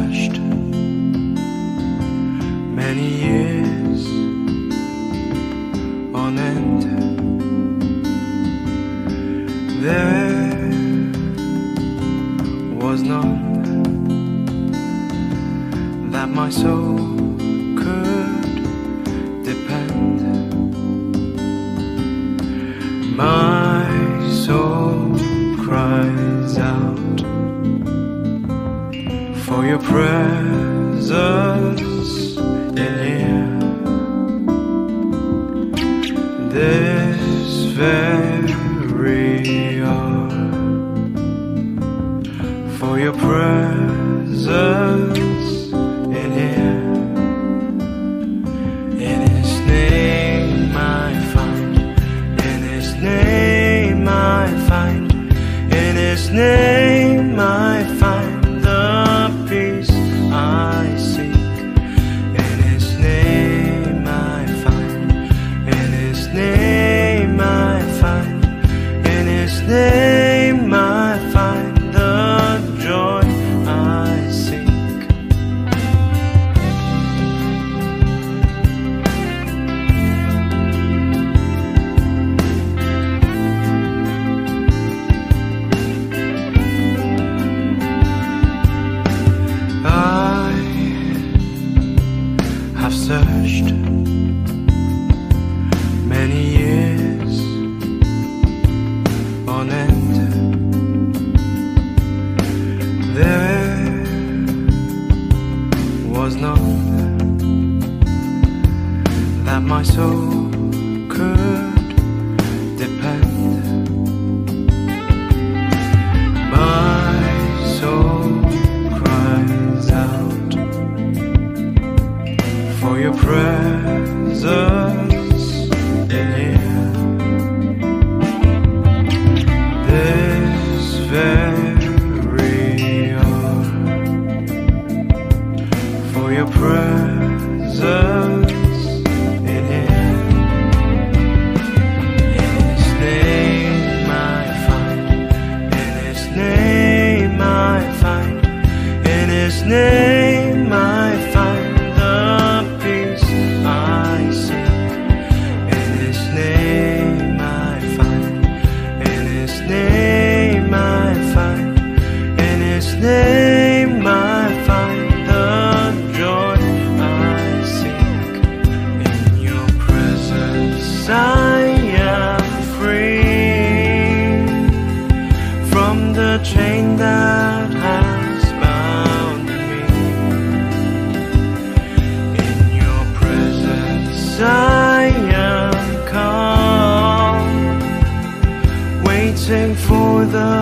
searched many years on end. There was none that my soul could depend. My soul cries out for your presence in here. This very hour, for your presence in here. In His name I find, in His name I find, in His name I find the peace I seek. In His name I find, in His name I find, in His name I find the joy I seek. I have searched many years on end. There was none that my soul could depend. My soul cries out for your presence in here. This very hour, for your presence in here. In His name I find, in His name I find, in His name I find the peace I seek. In His name I find, in His name I find, in His name I find the joy I seek. In your presence I am free from the chain that has bound me. In your presence I am calm, waiting for the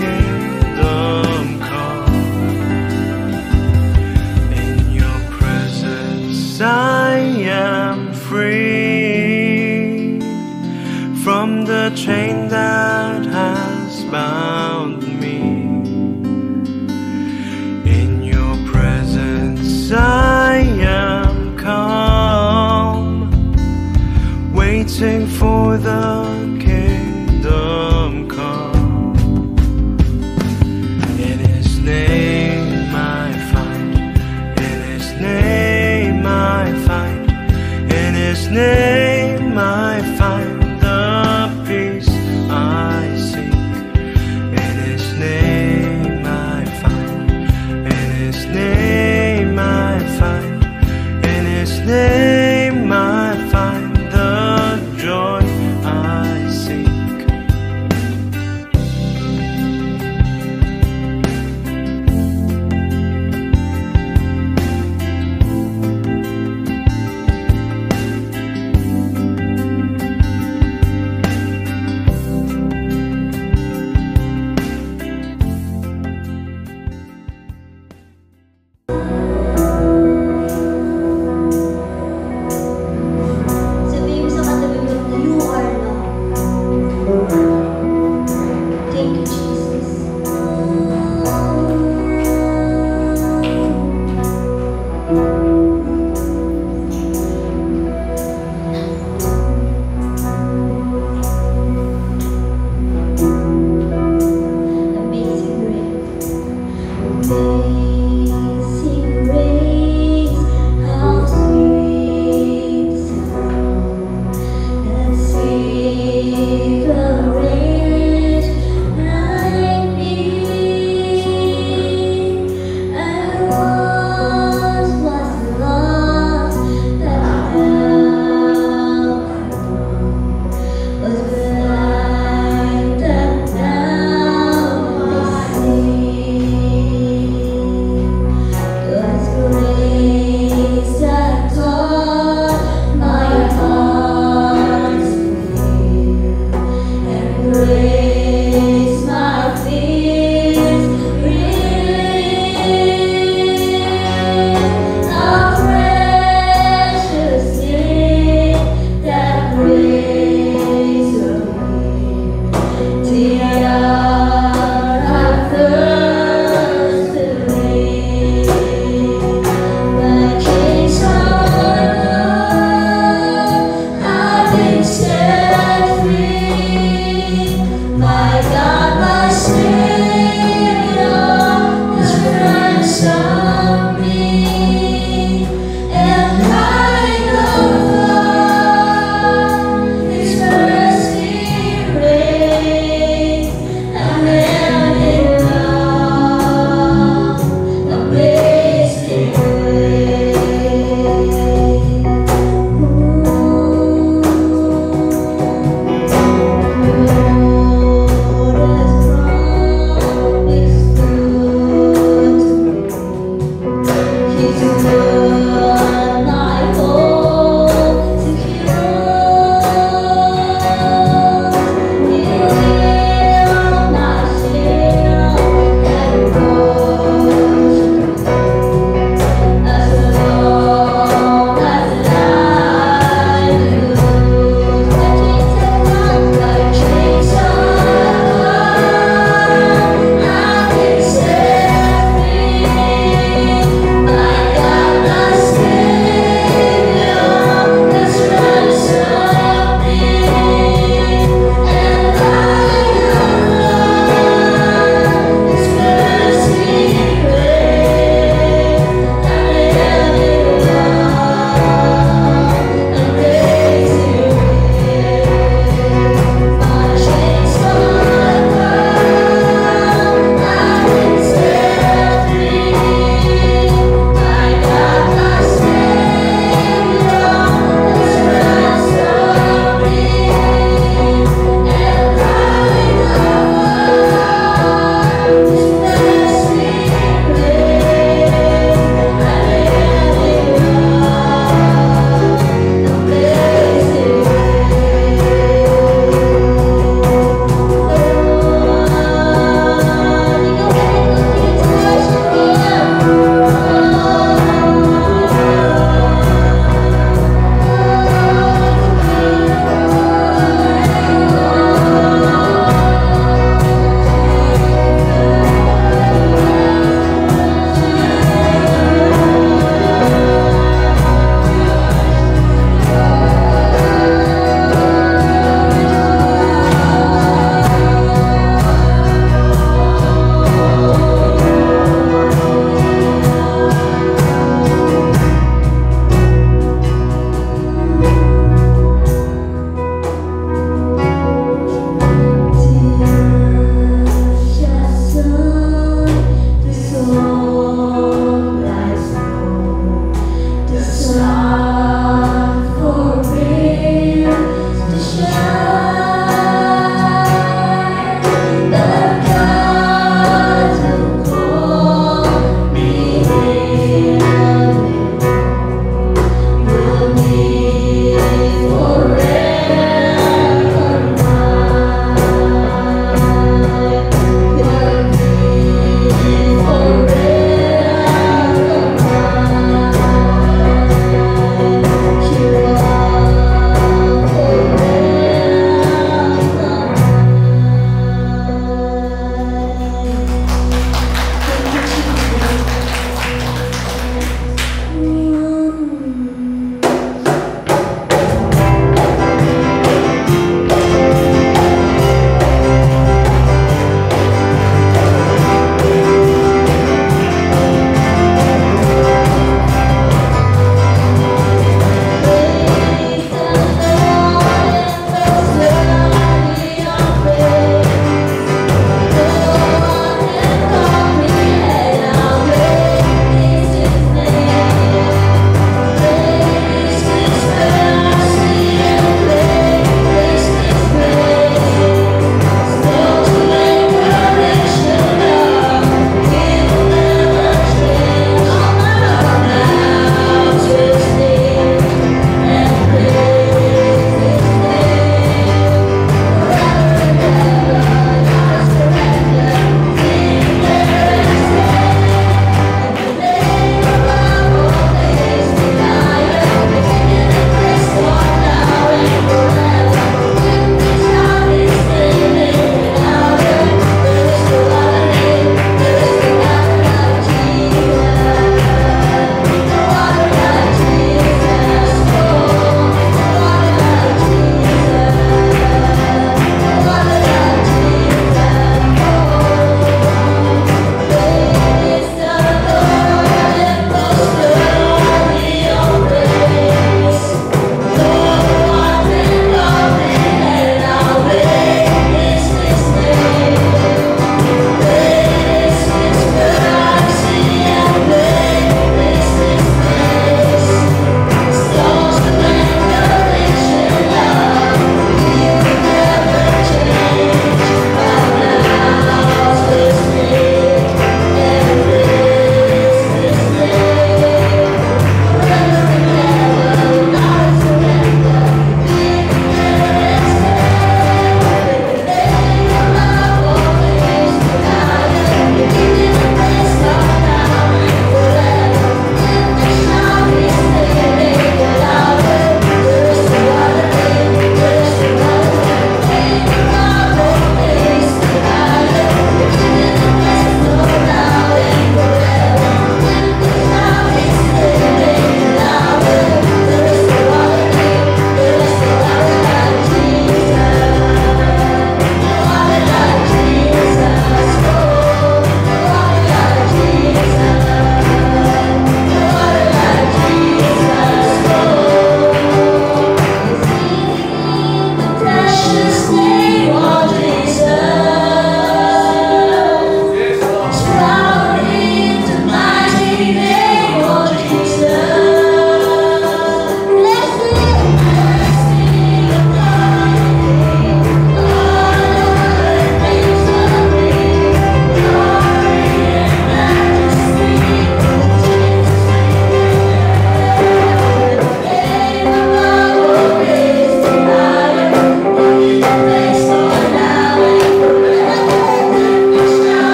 kingdom come. In your presence I am free from the chain that has bound me. In your presence I am calm, waiting for the kingdom come. In His name I find, in His name I find, in His name I find the peace I seek. In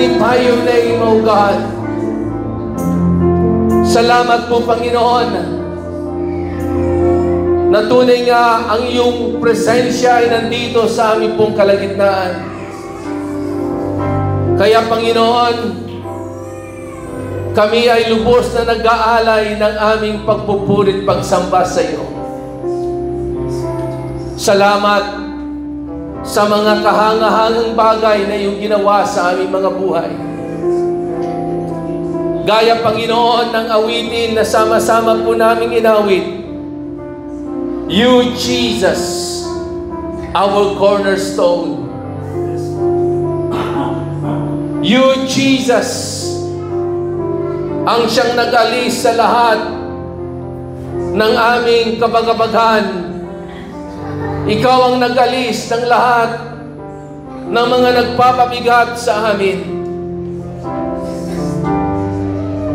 magnify your name, O God. Salamat po, Panginoon, na tunay nga ang iyong presensya ay nandito sa aming pong kalagitnaan. Kaya, Panginoon, kami ay lubos na nag-aalay ng aming pagpupurit pagsamba sa iyo. Salamat sa mga kahangahangang bagay na iyong ginawa sa aming mga buhay. Gaya, Panginoon, ng awitin na sama-sama po naming inawit, You, Jesus, our cornerstone. You, Jesus, ang siyang nag-alis sa lahat ng aming kabagabaghan. Ikaw ang nag-alis ng lahat ng mga nagpapabigat sa amin.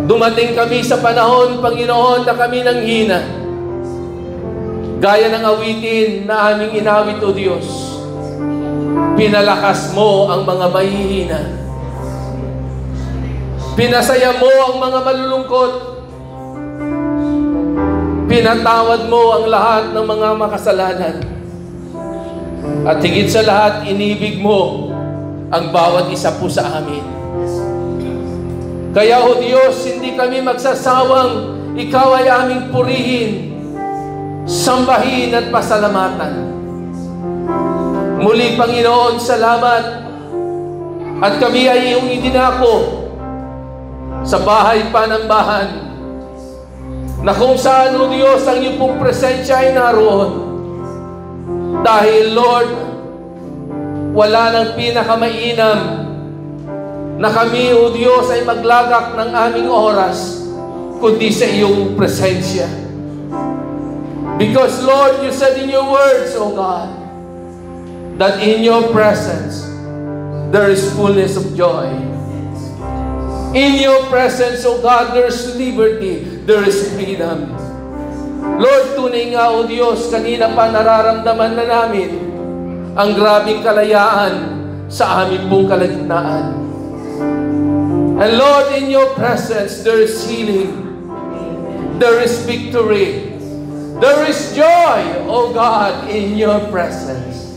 Dumating kami sa panahon, Panginoon, na kami nanghina. Gaya ng awitin na aming inawit, O Diyos. Pinalakas mo ang mga mahihina. Pinasaya mo ang mga malulungkot. Pinatawad mo ang lahat ng mga makasalanan. At higit sa lahat, inibig mo ang bawat isa po sa amin. Kaya, O Diyos, hindi kami magsasawang Ikaw ay aming purihin, sambahin at pasalamatan. Muli, Panginoon, salamat. At kami ay iyong idinako sa bahay panambahan, na kung saan, O Diyos, ang iyong pong presensya ay naroon. Dahil, Lord, wala nang pinakamainam na kami, O Diyos, ay maglagak ng aming oras, kundi sa iyong presensya. Because, Lord, you said in your words, O God, that in your presence, there is fullness of joy. In your presence, O God, there is liberty, there is freedom. Lord, tunay nga, O Diyos, kanina pa nararamdaman na namin ang grabing kalayaan sa aming pong kalagitnaan. And Lord, in your presence, there is healing. There is victory. There is joy, O God, in your presence.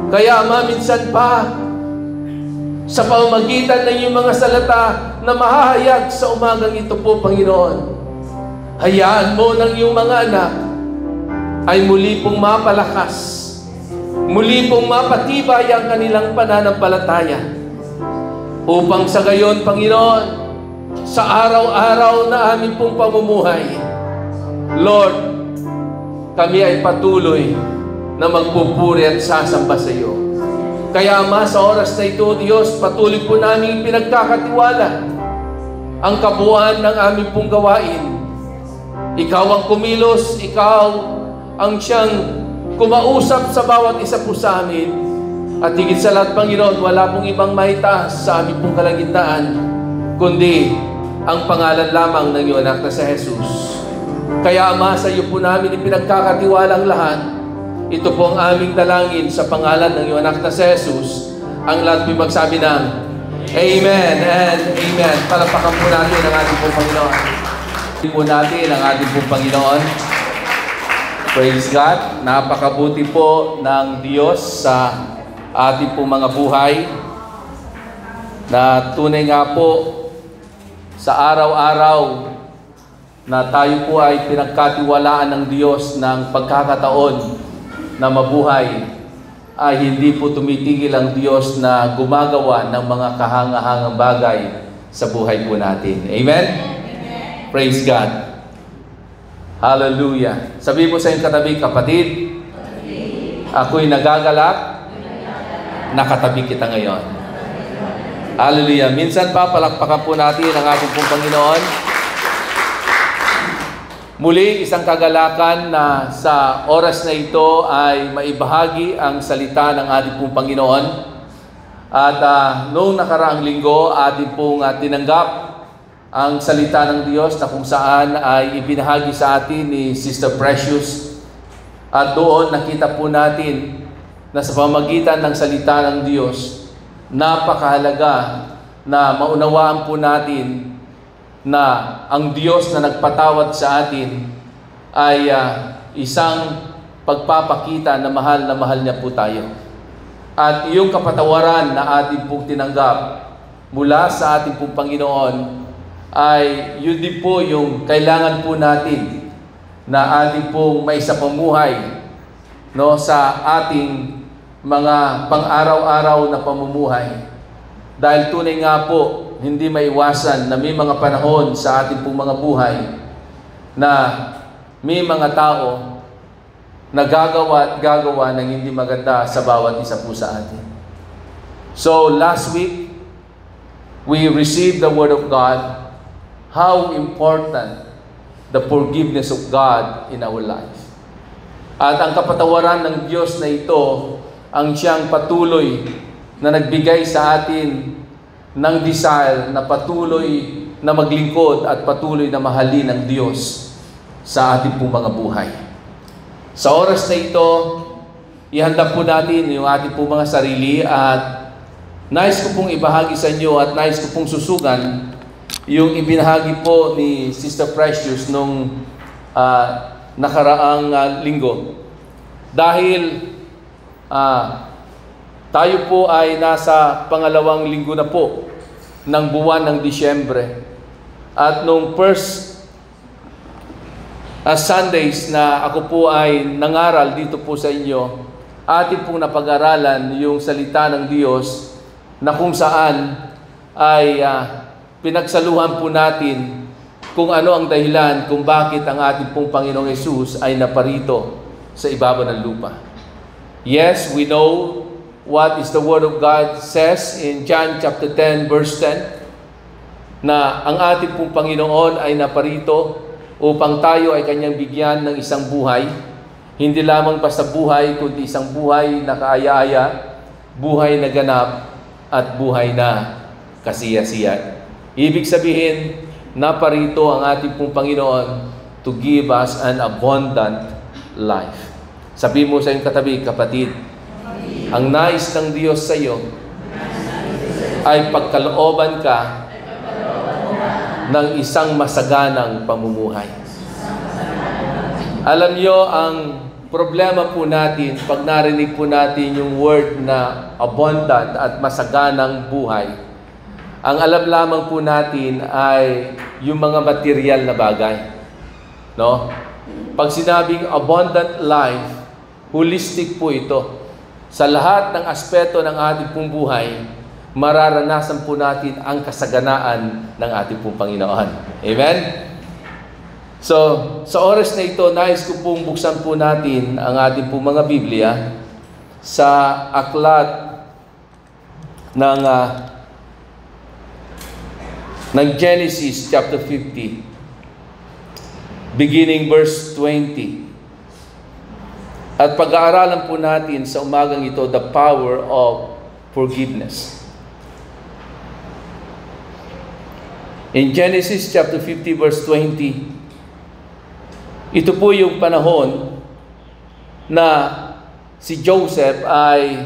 Kaya, Ama, minsan pa, sa pamamagitan ng iyong mga salita na mahahayag sa umagang ito po, Panginoon, hayaan mo ng iyong mga anak ay muli pong mapalakas, muli pong mapatibay ang kanilang pananampalataya, upang sa gayon, Panginoon, sa araw-araw na aming pong pamumuhay, Lord, kami ay patuloy na magpupuri at sasamba sa iyo. Kaya, Ama, sa oras na ito, Diyos, patuloy po namin pinagkakatiwala ang kabuuan ng aming pong gawain. Ikaw ang kumilos, Ikaw ang siyang kumausap sa bawat isa po sa amin. At higit sa lahat, Panginoon, wala pong ibang maitaas sa aming pong kalagitnaan, kundi ang pangalan lamang ng iyong anak na si Jesus. Kaya, Ama, sa iyo po namin ipinagkakatiwala ang lahat. Ito po ang aming dalangin sa pangalan ng iyong anak na si Jesus. Ang lahat po magsabi ng Amen and Amen. Palapakan po natin ang ating pong Panginoon. Po natin ang ating pong Panginoon. Praise God. Napakabuti po ng Diyos sa ating pong mga buhay, na tunay nga po sa araw-araw na tayo po ay pinagkatiwalaan ng Diyos ng pagkakataon na mabuhay, ay hindi po tumitigil ang Diyos na gumagawa ng mga kahangahangang bagay sa buhay po natin. Amen? Praise God. Hallelujah. Sabi mo sa iyong katabi, kapatid, ako'y nagagalak, nakatabi kita ngayon. Hallelujah. Minsan pa, palakpakan po natin ang ating pong Panginoon. Muli, isang kagalakan na sa oras na ito ay maibahagi ang salita ng ating pong Panginoon. At noong nakaraang linggo, ating pong tinanggap ang salita ng Diyos na kung saan ay ibinahagi sa atin ni Sister Precious. At doon nakita po natin na sa pamamagitan ng salita ng Diyos napakahalaga na maunawaan po natin na ang Diyos na nagpatawad sa atin ay isang pagpapakita na mahal niya po tayo. At yung kapatawaran na ating pong tinanggap mula sa ating pong Panginoon ay yun din po yung kailangan po natin na ating pong maisapamuhay, no, sa ating mga pang-araw-araw na pamumuhay. Dahil tunay nga po, hindi maiwasan na may mga panahon sa ating pong mga buhay na may mga tao na gagawa ng hindi maganda sa bawat isa po sa atin. So last week, we received the Word of God, how important the forgiveness of God in our life. At ang kapatawaran ng Diyos na ito, ang siyang patuloy na nagbigay sa atin ng desire na patuloy na maglingkod at patuloy na mahalin ng Diyos sa ating pong mga buhay. Sa oras na ito, ihanda po natin yung ating pong mga sarili at nais ko pong ibahagi sa inyo at nais ko pong susugan yung ibinahagi po ni Sister Precious nung nakaraang linggo. Dahil tayo po ay nasa pangalawang linggo na po ng buwan ng Disyembre. At nung first Sundays na ako po ay nangaral dito po sa inyo, atin pong napag-aralan yung salita ng Diyos na kung saan ay pinagsaluhan po natin kung ano ang dahilan kung bakit ang ating pong Panginoong Hesus ay naparito sa ibabaw ng lupa. Yes, we know what is the Word of God says in John chapter 10 verse 10 na ang ating pong Panginoon ay naparito upang tayo ay Kanyang bigyan ng isang buhay, hindi lamang basta buhay, kundi isang buhay na kaaya-aya, buhay na ganap, at buhay na kasiyasiyan. Ibig sabihin, naparito ang ating pong Panginoon to give us an abundant life. Sabi mo sa iyong katabi, kapatid, ang nais ng Diyos sa iyo ay pagkalooban ka ng isang masaganang pamumuhay. Alam nyo, ang problema po natin, pag narinig po natin yung word na abundant at masaganang buhay, ang alam lamang po natin ay yung mga material na bagay. No? Pag sinabing abundant life, holistic po ito. Sa lahat ng aspeto ng ating pong buhay, mararanasan po natin ang kasaganaan ng ating pong Panginoon. Amen? So, sa oras na ito, nais ko pong buksan po natin ang ating pong mga Biblia sa aklat ng Genesis chapter 50, beginning verse 20. At pag-aaralan po natin sa umagang ito, the power of forgiveness. In Genesis chapter 50 verse 20, ito po yung panahon na si Joseph ay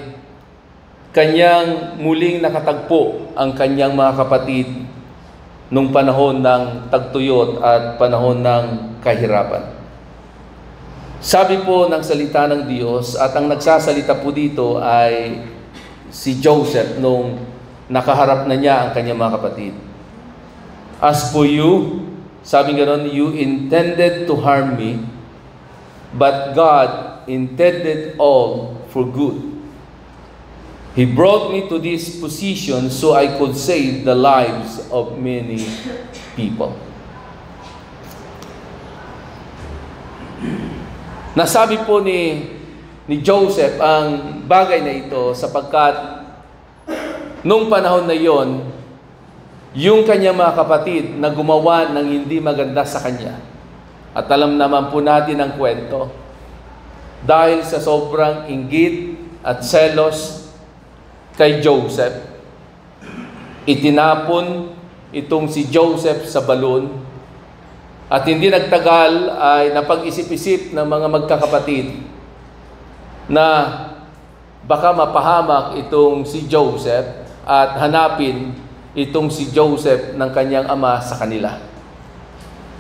kanyang muling nakatagpo ang kanyang mga kapatid nung panahon ng tagtuyot at panahon ng kahirapan. Sabi po ng salita ng Diyos, at ang nagsasalita po dito ay si Joseph nung nakaharap na niya ang kanyang mga kapatid. As for you, sabi ganoon, you intended to harm me, but God intended all for good. He brought me to this position so I could save the lives of many people. Nasabi po ni Joseph ang bagay na ito sapagkat nung panahon na yon, yung kanyang mga kapatid na gumawa ng hindi maganda sa kanya. At alam naman po natin ang kwento. Dahil sa sobrang inggit at selos kay Joseph, itinapon itong si Joseph sa balon. At hindi nagtagal ay napag-isip-isip ng mga magkakapatid na baka mapahamak itong si Joseph at hanapin itong si Joseph ng kanyang ama sa kanila.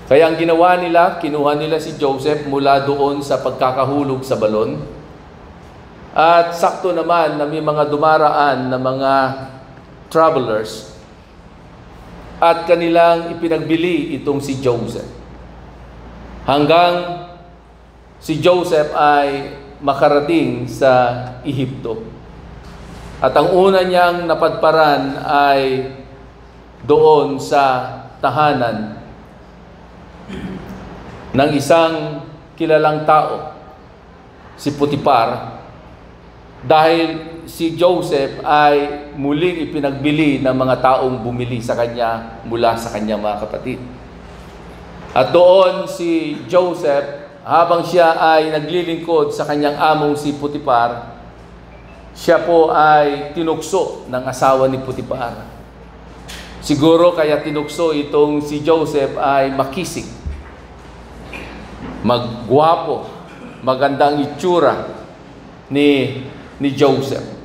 Kaya ang ginawa nila, kinuha nila si Joseph mula doon sa pagkakahulog sa balon. At sakto naman na may mga dumaraan na mga travelers at kanilang ipinagbili itong si Joseph. Hanggang si Joseph ay makarating sa Ehipto. At ang una niyang napadparan ay doon sa tahanan ng isang kilalang tao, si Potiphar, dahil si Joseph ay muling ipinagbili ng mga taong bumili sa kanya mula sa kanyang mga kapatid. At doon si Joseph, habang siya ay naglilingkod sa kanyang among si Potiphar, siya po ay tinukso ng asawa ni Potiphar. Siguro kaya tinukso itong si Joseph ay makisig, maggwapo, magandang itsura ni Joseph.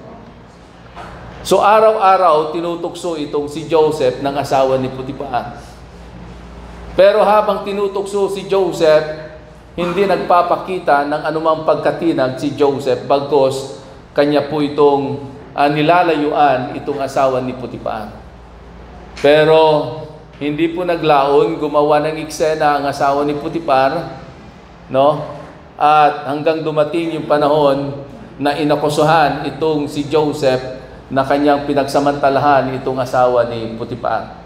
So araw-araw tinutukso itong si Joseph ng asawa ni Potiphar. Pero habang tinutukso si Joseph, hindi nagpapakita ng anumang pagkatinag si Joseph, bagkus kanya po itong nilalayuan itong asawa ni Potiphar. Pero hindi po naglaon, gumawa ng eksena ang asawa ni Potiphar, no? At hanggang dumating yung panahon na inakusuhan itong si Joseph na kanyang pinagsamantalahan itong asawa ni Potiphar.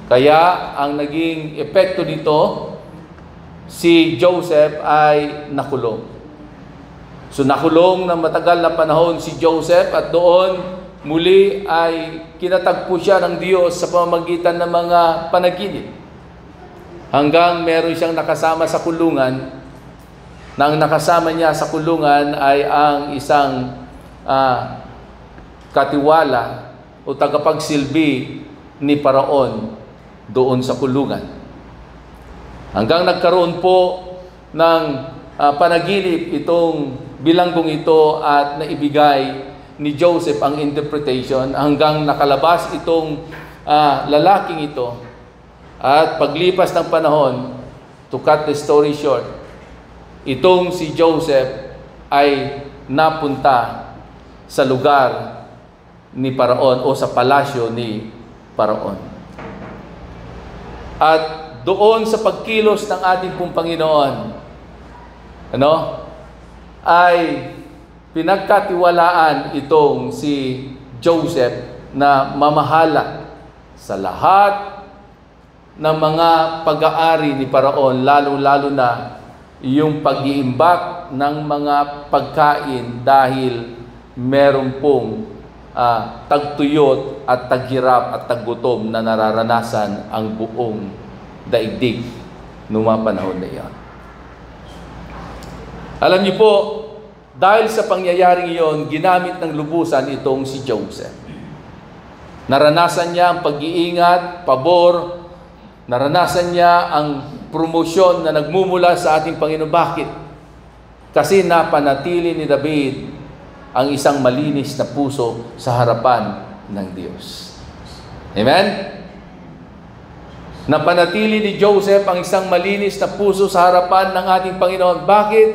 Kaya ang naging epekto nito, si Joseph ay nakulong. So nakulong ng matagal na panahon si Joseph at doon muli ay kinatagpo siya ng Diyos sa pamamagitan ng mga panaginip. Hanggang meron siyang nakasama sa kulungan. Nang nakasama niya sa kulungan ay ang isang katiwala o tagapagsilbi ni Paraon doon sa kulungan. Hanggang nagkaroon po ng panaginip itong bilanggong ito at naibigay ni Joseph ang interpretation hanggang nakalabas itong lalaking ito. At paglipas ng panahon, to cut the story short, itong si Joseph ay napunta sa lugar ni Paraon o sa palasyo ni Paraon. At doon sa pagkilos ng ating pong Panginoon, ay pinagkatiwalaan itong si Joseph na mamahala sa lahat ng mga pag-aari ni Paraon, lalo-lalo na yung pag-iimbak ng mga pagkain dahil meron pong tagtuyot at taghirap at taggutom na nararanasan ang buong daigdig noong mga panahon na iyon. Alam niyo po, dahil sa pangyayaring iyon, ginamit ng lubusan itong si Joseph. Naranasan niya ang pag-iingat, pabor, naranasan niya ang promosyon na nagmumula sa ating Panginoon. Bakit? Kasi napanatili ni David ang isang malinis na puso sa harapan ng Diyos. Amen? Napanatili ni Joseph ang isang malinis na puso sa harapan ng ating Panginoon. Bakit?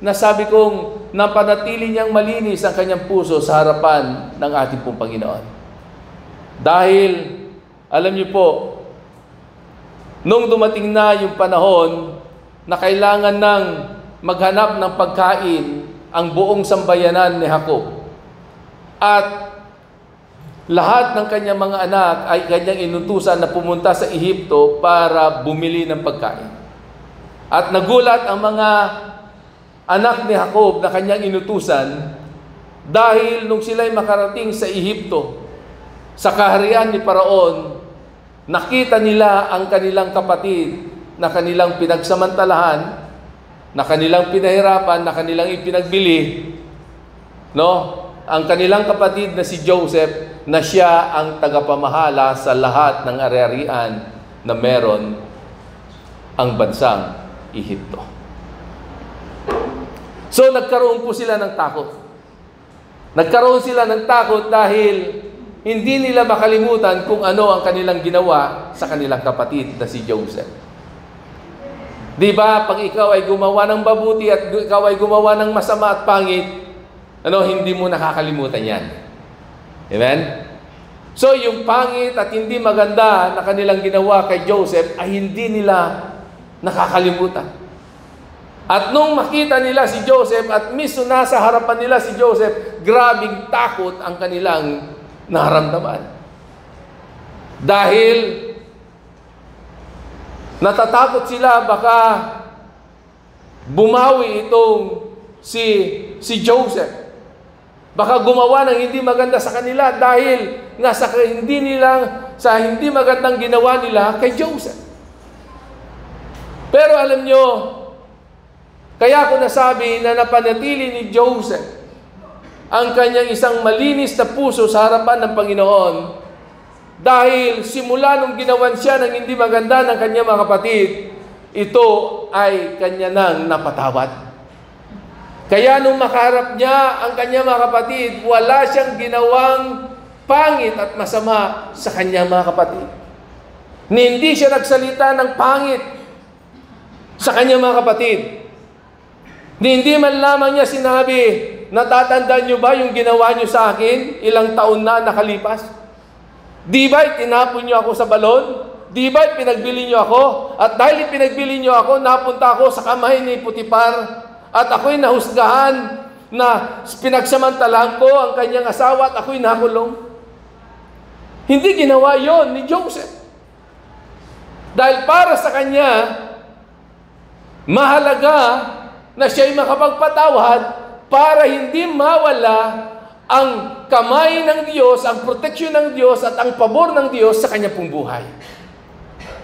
Nasabi kong napanatili niyang malinis ang kanyang puso sa harapan ng ating pong Panginoon. Dahil, alam niyo po, nung dumating na yung panahon na kailangan ng maghanap ng pagkain ang buong sambayanan ni Jacob, at lahat ng kanyang mga anak ay kanyang inutusan na pumunta sa Ehipto para bumili ng pagkain. At nagulat ang mga anak ni Jacob na kanyang inutusan dahil nung sila'y makarating sa Ehipto, sa kaharian ni Paraon, nakita nila ang kanilang kapatid na kanilang pinagsamantalahan, na kanilang pinahirapan, na kanilang ipinagbili, ang kanilang kapatid na si Joseph, na siya ang tagapamahala sa lahat ng ari-arian na meron ang bansang Ehipto. So nagkaroon po sila ng takot. Nagkaroon sila ng takot dahil hindi nila makalimutan kung ano ang kanilang ginawa sa kanilang kapatid na si Joseph. Di ba, pag ikaw ay gumawa ng mabuti at ikaw ay gumawa ng masama at pangit, hindi mo nakakalimutan yan. Amen? So, yung pangit at hindi maganda na kanilang ginawa kay Joseph ay hindi nila nakakalimutan. At nung makita nila si Joseph at mismo nasa harapan nila si Joseph, grabing takot ang kanilang naramdaman. Dahil natatakot sila baka bumawi itong si Joseph. Baka gumawa ng hindi maganda sa kanila dahil nga sa hindi magandang ginawa nila kay Joseph. Pero alam nyo, kaya ko nasabi na napanatili ni Joseph ang kanyang isang malinis na puso sa harapan ng Panginoon dahil simula nung ginawan siya ng hindi maganda ng kanyang mga kapatid, ito ay kanya nang napatawad. Kaya nung makaharap niya ang kanyang mga kapatid, wala siyang ginawang pangit at masama sa kanyang mga kapatid. Hindi siya nagsalita ng pangit sa kanyang mga kapatid. Hindi man lamang niya sinabi, natatandaan niyo ba yung ginawa niyo sa akin ilang taon na nakalipas? Di ba tinapon niyo ako sa balon? Di ba pinagbili niyo ako? At dahil pinagbili niyo ako, napunta ako sa kamay ni Putipar at ako'y nahusgahan na pinagsamantalahan ko ang kanyang asawa at ako'y nakulong. Hindi ginawa yon ni Joseph. Dahil para sa kanya, mahalaga na siya'y makapagpatawad para hindi mawala ang kamay ng Diyos, ang proteksyon ng Diyos at ang pabor ng Diyos sa kanya pong buhay.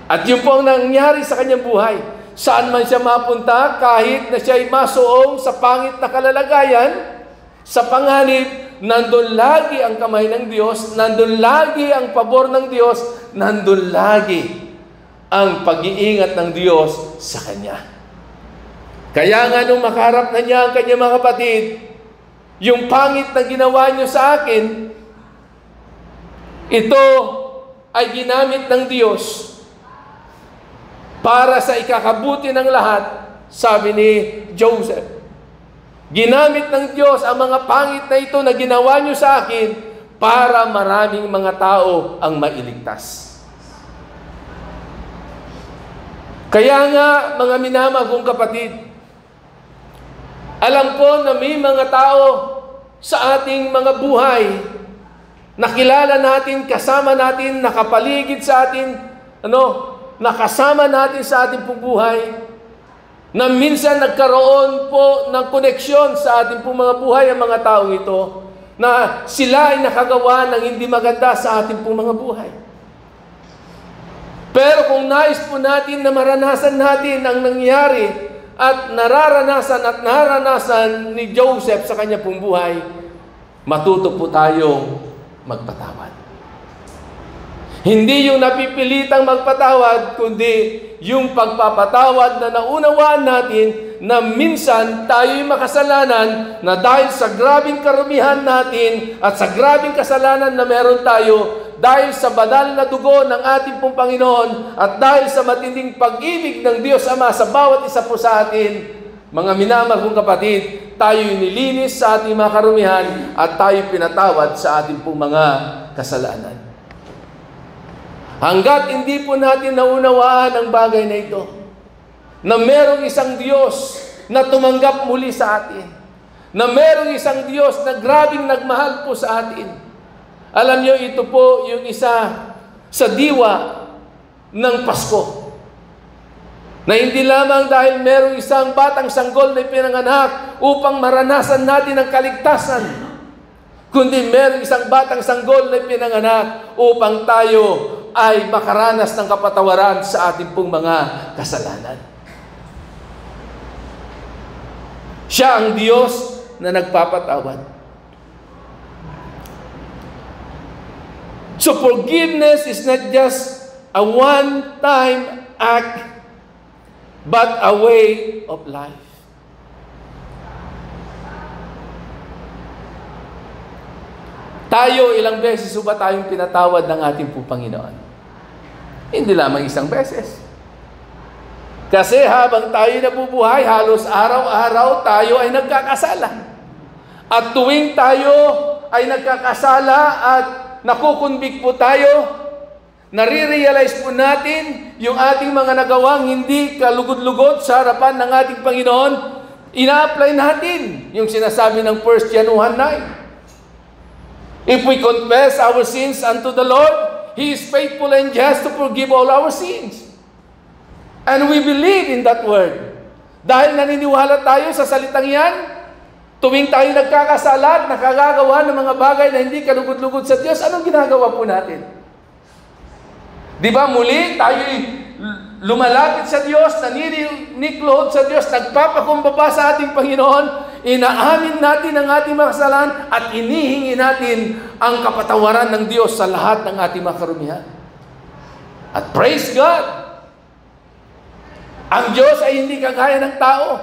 At yun po ang nangyari sa kanyang buhay. Saan man siya mapunta, kahit na siya'y masuong sa pangit na kalalagayan, sa panganib, nandun lagi ang kamay ng Diyos, nandun lagi ang pabor ng Diyos, nandun lagi ang pag-iingat ng Diyos sa kanya. Kaya nga nung makaharap na niya ang kanyang mga kapatid, yung pangit na ginawa niyo sa akin, ito ay ginamit ng Diyos para sa ikakabuti ng lahat, sabi ni Joseph. Ginamit ng Diyos ang mga pangit na ito na ginawa niyo sa akin para maraming mga tao ang mailigtas. Kaya nga, mga minamahal kong kapatid, alam ko na may mga tao sa ating mga buhay na kilala natin, kasama natin, nakapaligid sa atin, nakasama natin sa ating pong buhay, na minsan nagkaroon po ng koneksyon sa ating pong mga buhay ang mga taong ito, na sila ay nakagawa ng hindi maganda sa ating pong mga buhay. Pero kung nais po natin na maranasan natin ang nangyari at nararanasan ni Joseph sa kanya pong buhay, matuto po tayong magpatawad. Hindi yung napipilitang magpatawad, kundi yung pagpapatawad na naunawaan natin na minsan tayo'y makasalanan na dahil sa grabing karumihan natin at sa grabing kasalanan na meron tayo, dahil sa banal na dugo ng ating pong Panginoon at dahil sa matinding pag-ibig ng Diyos Ama sa bawat isa po sa atin, mga minamahal kong kapatid, tayo'y nilinis sa ating mga karumihan at tayo'y pinatawad sa ating pong mga kasalanan. Hanggat hindi po natin naunawaan ang bagay na ito, na merong isang Diyos na tumanggap muli sa atin, na merong isang Diyos na grabing nagmahal po sa atin. Alam nyo, ito po yung isa sa diwa ng Pasko. Na hindi lamang dahil merong isang batang sanggol na ipinanganak upang maranasan natin ang kaligtasan, kundi merong isang batang sanggol na ipinanganak upang tayo ay makaranas ng kapatawaran sa ating pong mga kasalanan. Siya ang Diyos na nagpapatawad. So forgiveness is not just a one-time act, but a way of life. Tayo, ilang beses ba tayong pinatawad ng ating po Panginoon? Hindi lamang isang beses. Kasi habang tayo nabubuhay, halos araw-araw tayo ay nagkakasala. At tuwing tayo ay nagkakasala at nakukunbik po tayo, nare-realize po natin yung ating mga nagawang hindi kalugod-lugod sa harapan ng ating Panginoon, ina-apply natin yung sinasabi ng 1 John 1:9. If we confess our sins unto the Lord, He is faithful and just to forgive all our sins. And we believe in that word. Dahil naniniwala tayo sa salitang yan, tuwing tayo nagkakasala at nakagagawa ng mga bagay na hindi kalugod-lugod sa Diyos, anong ginagawa po natin? Di ba muli tayo lumalapit sa Diyos, naniniklod sa Diyos, nagpapakumbaba sa ating Panginoon, inaamin natin ang ating mga kasalanan at inihingi natin ang kapatawaran ng Diyos sa lahat ng ating mga karumihan. At praise God! Ang Diyos ay hindi kagaya ng tao.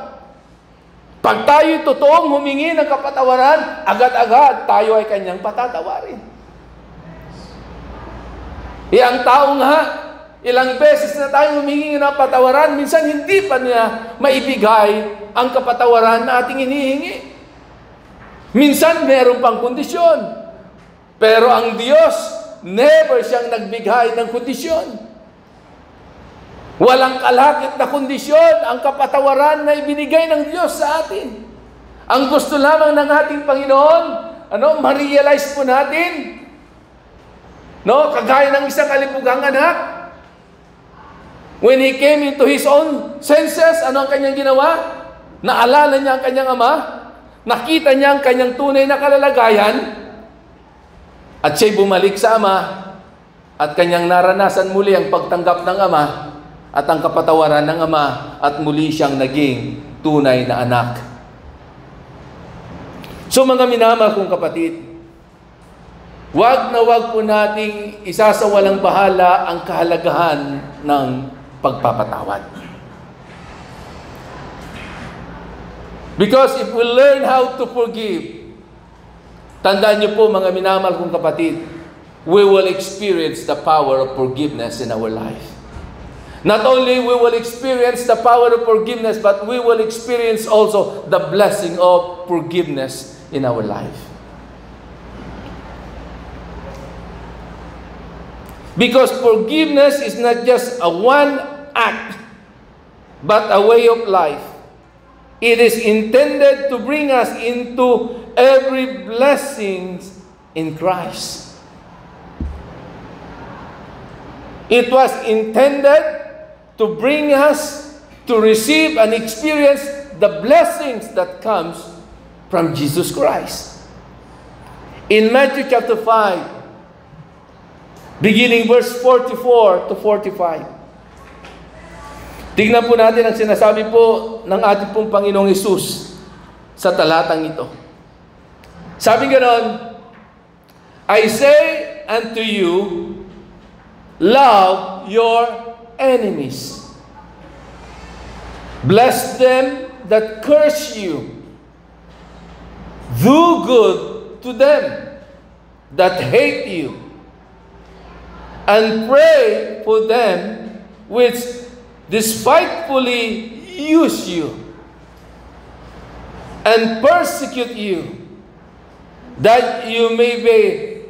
Pag tayo totoong humingi ng kapatawaran, agad-agad tayo ay kanyang patatawarin. Ang tao nga, ilang beses na tayo humingi ng patawaran, minsan hindi pa niya maibigay ang kapatawaran na ating hinihingi. Minsan meron pang kondisyon. Pero ang Diyos, never siyang nagbigay ng kondisyon. Walang kalakip na kondisyon ang kapatawaran na ibinigay ng Diyos sa atin. Ang gusto lamang ng ating Panginoon, ma-realize po natin, kagaya ng isang kalipugang anak, when he came into his own senses, ano ang kanyang ginawa? Naalala niya ang kanyang ama, nakita niya ang kanyang tunay na kalalagayan, at siya'y bumalik sa ama, at kanyang naranasan muli ang pagtanggap ng ama, at ang kapatawaran ng ama, at muli siyang naging tunay na anak. So mga minamahal kong kapatid, wag na wag po nating isasawalang bahala ang kahalagahan ng pagpapatawad. Because if we learn how to forgive, tandaan niyo po mga minamahal kong kapatid, we will experience the power of forgiveness in our life. Not only we will experience the power of forgiveness, but we will experience also the blessing of forgiveness in our life. Because forgiveness is not just a one act, but a way of life. It is intended to bring us into every blessing in Christ. It was intended to bring us to receive and experience the blessings that comes from Jesus Christ. In Matthew chapter 5, beginning verse 44 to 45. Tignan po natin ang sinasabi po ng ating pong Panginoong Hesus sa talatang ito. Sabi ganon, I say unto you, love your enemies. Bless them that curse you. Do good to them that hate you. And pray for them which despitefully use you and persecute you, that you may be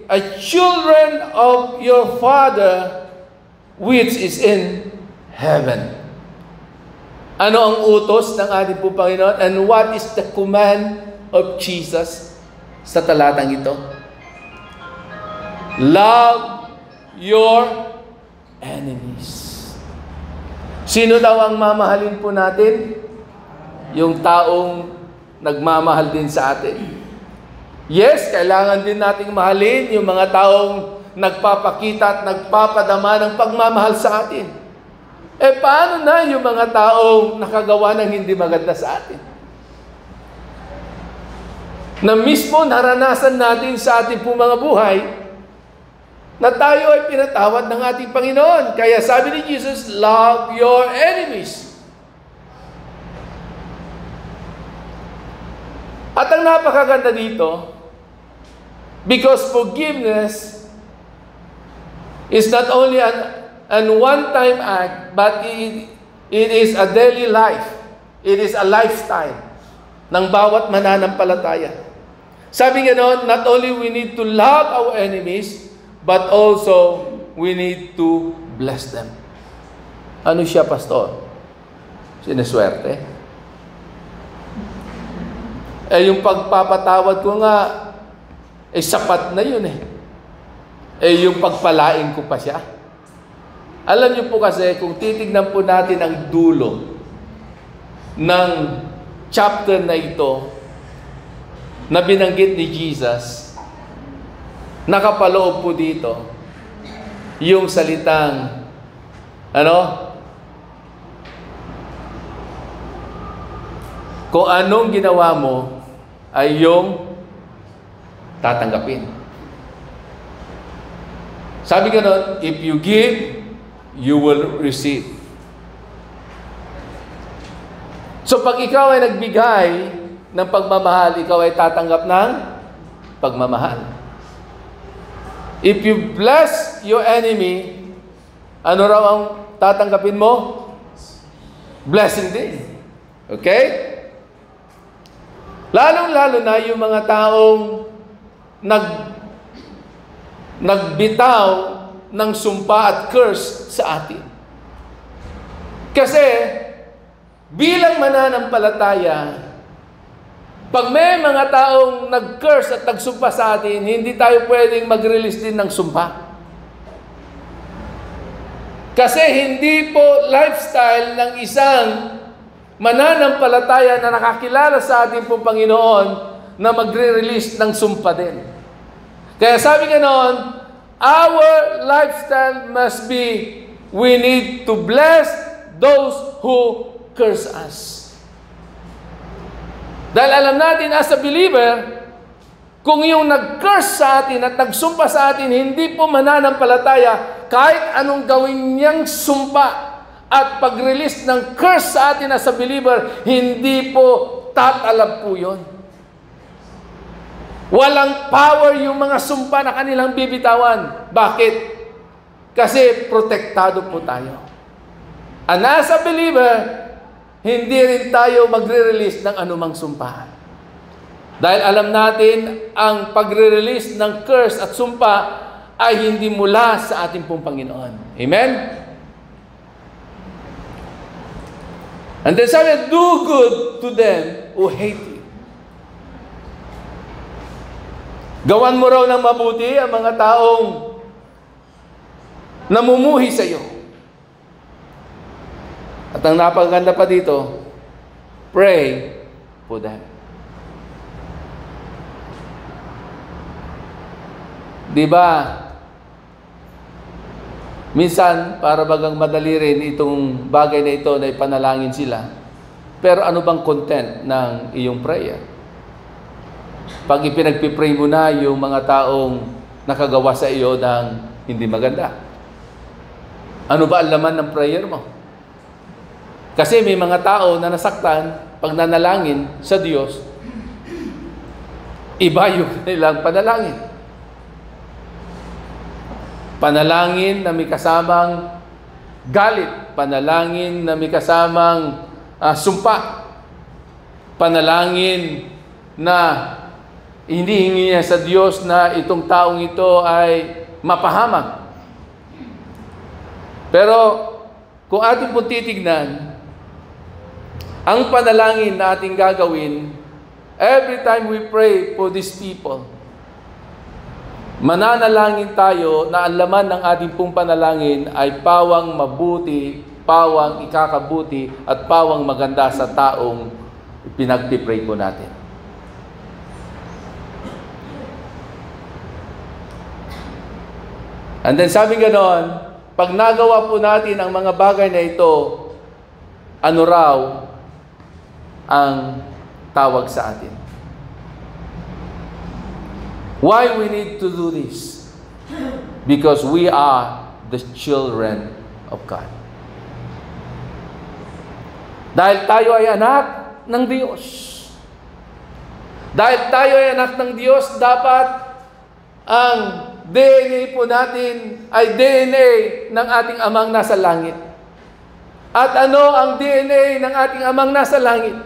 a children of your Father which is in heaven. Ano ang utos ng ating po Panginoon? And what is the command of Jesus sa talatang ito? Love your enemies. Sino daw ang mamahalin po natin? Yung taong nagmamahal din sa atin. Yes, kailangan din nating mahalin yung mga taong nagpapakita at nagpapadama ng pagmamahal sa atin. Paano na yung mga taong nakagawa ng hindi maganda sa atin? Na mismo naranasan natin sa ating po mga buhay, na tayo ay pinatawad ng ating Panginoon. Kaya sabi ni Jesus, love your enemies. At ang napakaganda dito, Because forgiveness is not only an one-time act, but it is a daily life. It is a lifestyle ng bawat mananampalataya. Sabi nga noon, not only we need to love our enemies, but also we need to bless them. Ano siya, pastor? Sineswerte? Yung pagpapatawad ko nga, sapat na yun eh. Yung pagpalain ko pa siya. Alam niyo po kasi, kung titignan po natin ang dulo ng chapter na ito, na binanggit ni Jesus, nakapaloob po dito, yung salitang, kung anong ginawa mo, ay yung tatanggapin. Sabi ka nun, if you give, you will receive. So pag ikaw ay nagbigay ng pagmamahal, ikaw ay tatanggap ng pagmamahal. If you bless your enemy, ano raw ang tatanggapin mo? Blessing din. Okay? Lalong-lalo na yung mga taong nagbitaw ng sumpa at curse sa atin. Kasi, bilang mananampalataya, pag may mga taong nag-curse at nagsumpa sa atin, hindi tayo pwedeng mag-release din ng sumpa. Kasi hindi po lifestyle ng isang mananampalataya na nakakilala sa ating pong Panginoon na magre-release ng sumpa din. Kaya sabi nga noon, our lifestyle must be, we need to bless those who curse us. Dahil alam natin as a believer, kung yung nag-curse sa atin at nagsumpa sa atin, hindi po mananampalataya, kahit anong gawin niyang sumpa at pag-release ng curse sa atin as a believer, hindi po tatalab po yun. Walang power yung mga sumpa na kanilang bibitawan. Bakit? Kasi protektado po tayo. And as a believer, hindi rin tayo magre-release ng anumang sumpa. Dahil alam natin, ang pagre-release ng curse at sumpa ay hindi mula sa ating pong Panginoon. Amen? And then sabi, do good to them who hate you. Gawan mo raw ng mabuti ang mga taong namumuhi sa iyo. At ang napakaganda pa dito, pray for them. Diba? Minsan, para bagang madali rin itong bagay na ito na ipanalangin sila. Pero ano bang content ng iyong prayer? Pag ipinagpipray mo na yung mga taong nakagawa sa iyo ng hindi maganda. Ano ba ang laman ng prayer mo? Kasi may mga tao na nasaktan pag nanalangin sa Diyos, iba yung nilang panalangin. Panalangin na may kasamang galit. Panalangin na may kasamang sumpa. Panalangin na hinihingi niya sa Diyos na itong taong ito ay mapahamak. Pero kung ating pong titignan, ang panalangin na ating gagawin, every time we pray for these people, mananalangin tayo na ang laman ng ating pong panalangin ay pawang mabuti, pawang ikakabuti, at pawang maganda sa taong pinagpipray po natin. And then sabi ganoon, pag nagawa po natin ang mga bagay na ito, ano raw ang tawag sa atin? Why we need to do this? Because we are the children of God. Dahil tayo ay anak ng Diyos. Dahil tayo ay anak ng Diyos, dapat ang DNA po natin ay DNA ng ating amang nasa langit. At ano ang DNA ng ating amang nasa langit?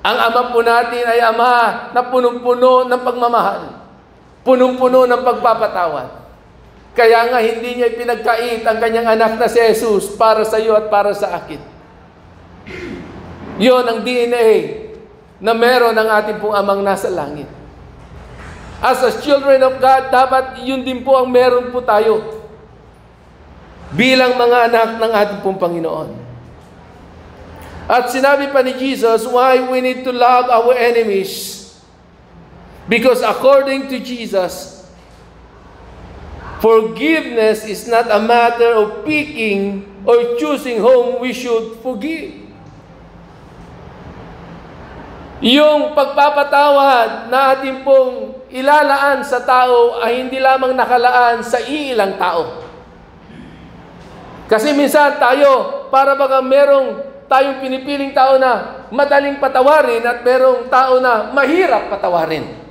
Ang ama po natin ay ama na punong-puno ng pagmamahal, punong-puno ng pagpapatawad. Kaya nga hindi niya ipinagkait ang kanyang anak na si Jesus para sa iyo at para sa akin. Yon ang DNA na meron ng ating pong amang nasa langit. As children of God, dapat yun din po ang meron po tayo bilang mga anak ng ating pong Panginoon. At sinabi pa ni Jesus, why we need to love our enemies? Because according to Jesus, forgiveness is not a matter of picking or choosing whom we should forgive. Yung pagpapatawad na ating pong ilalaan sa tao ay hindi lamang nakalaan sa iilang tao. Kasi minsan tayo, para baga merong tayong pinipiling tao na madaling patawarin at merong tao na mahirap patawarin.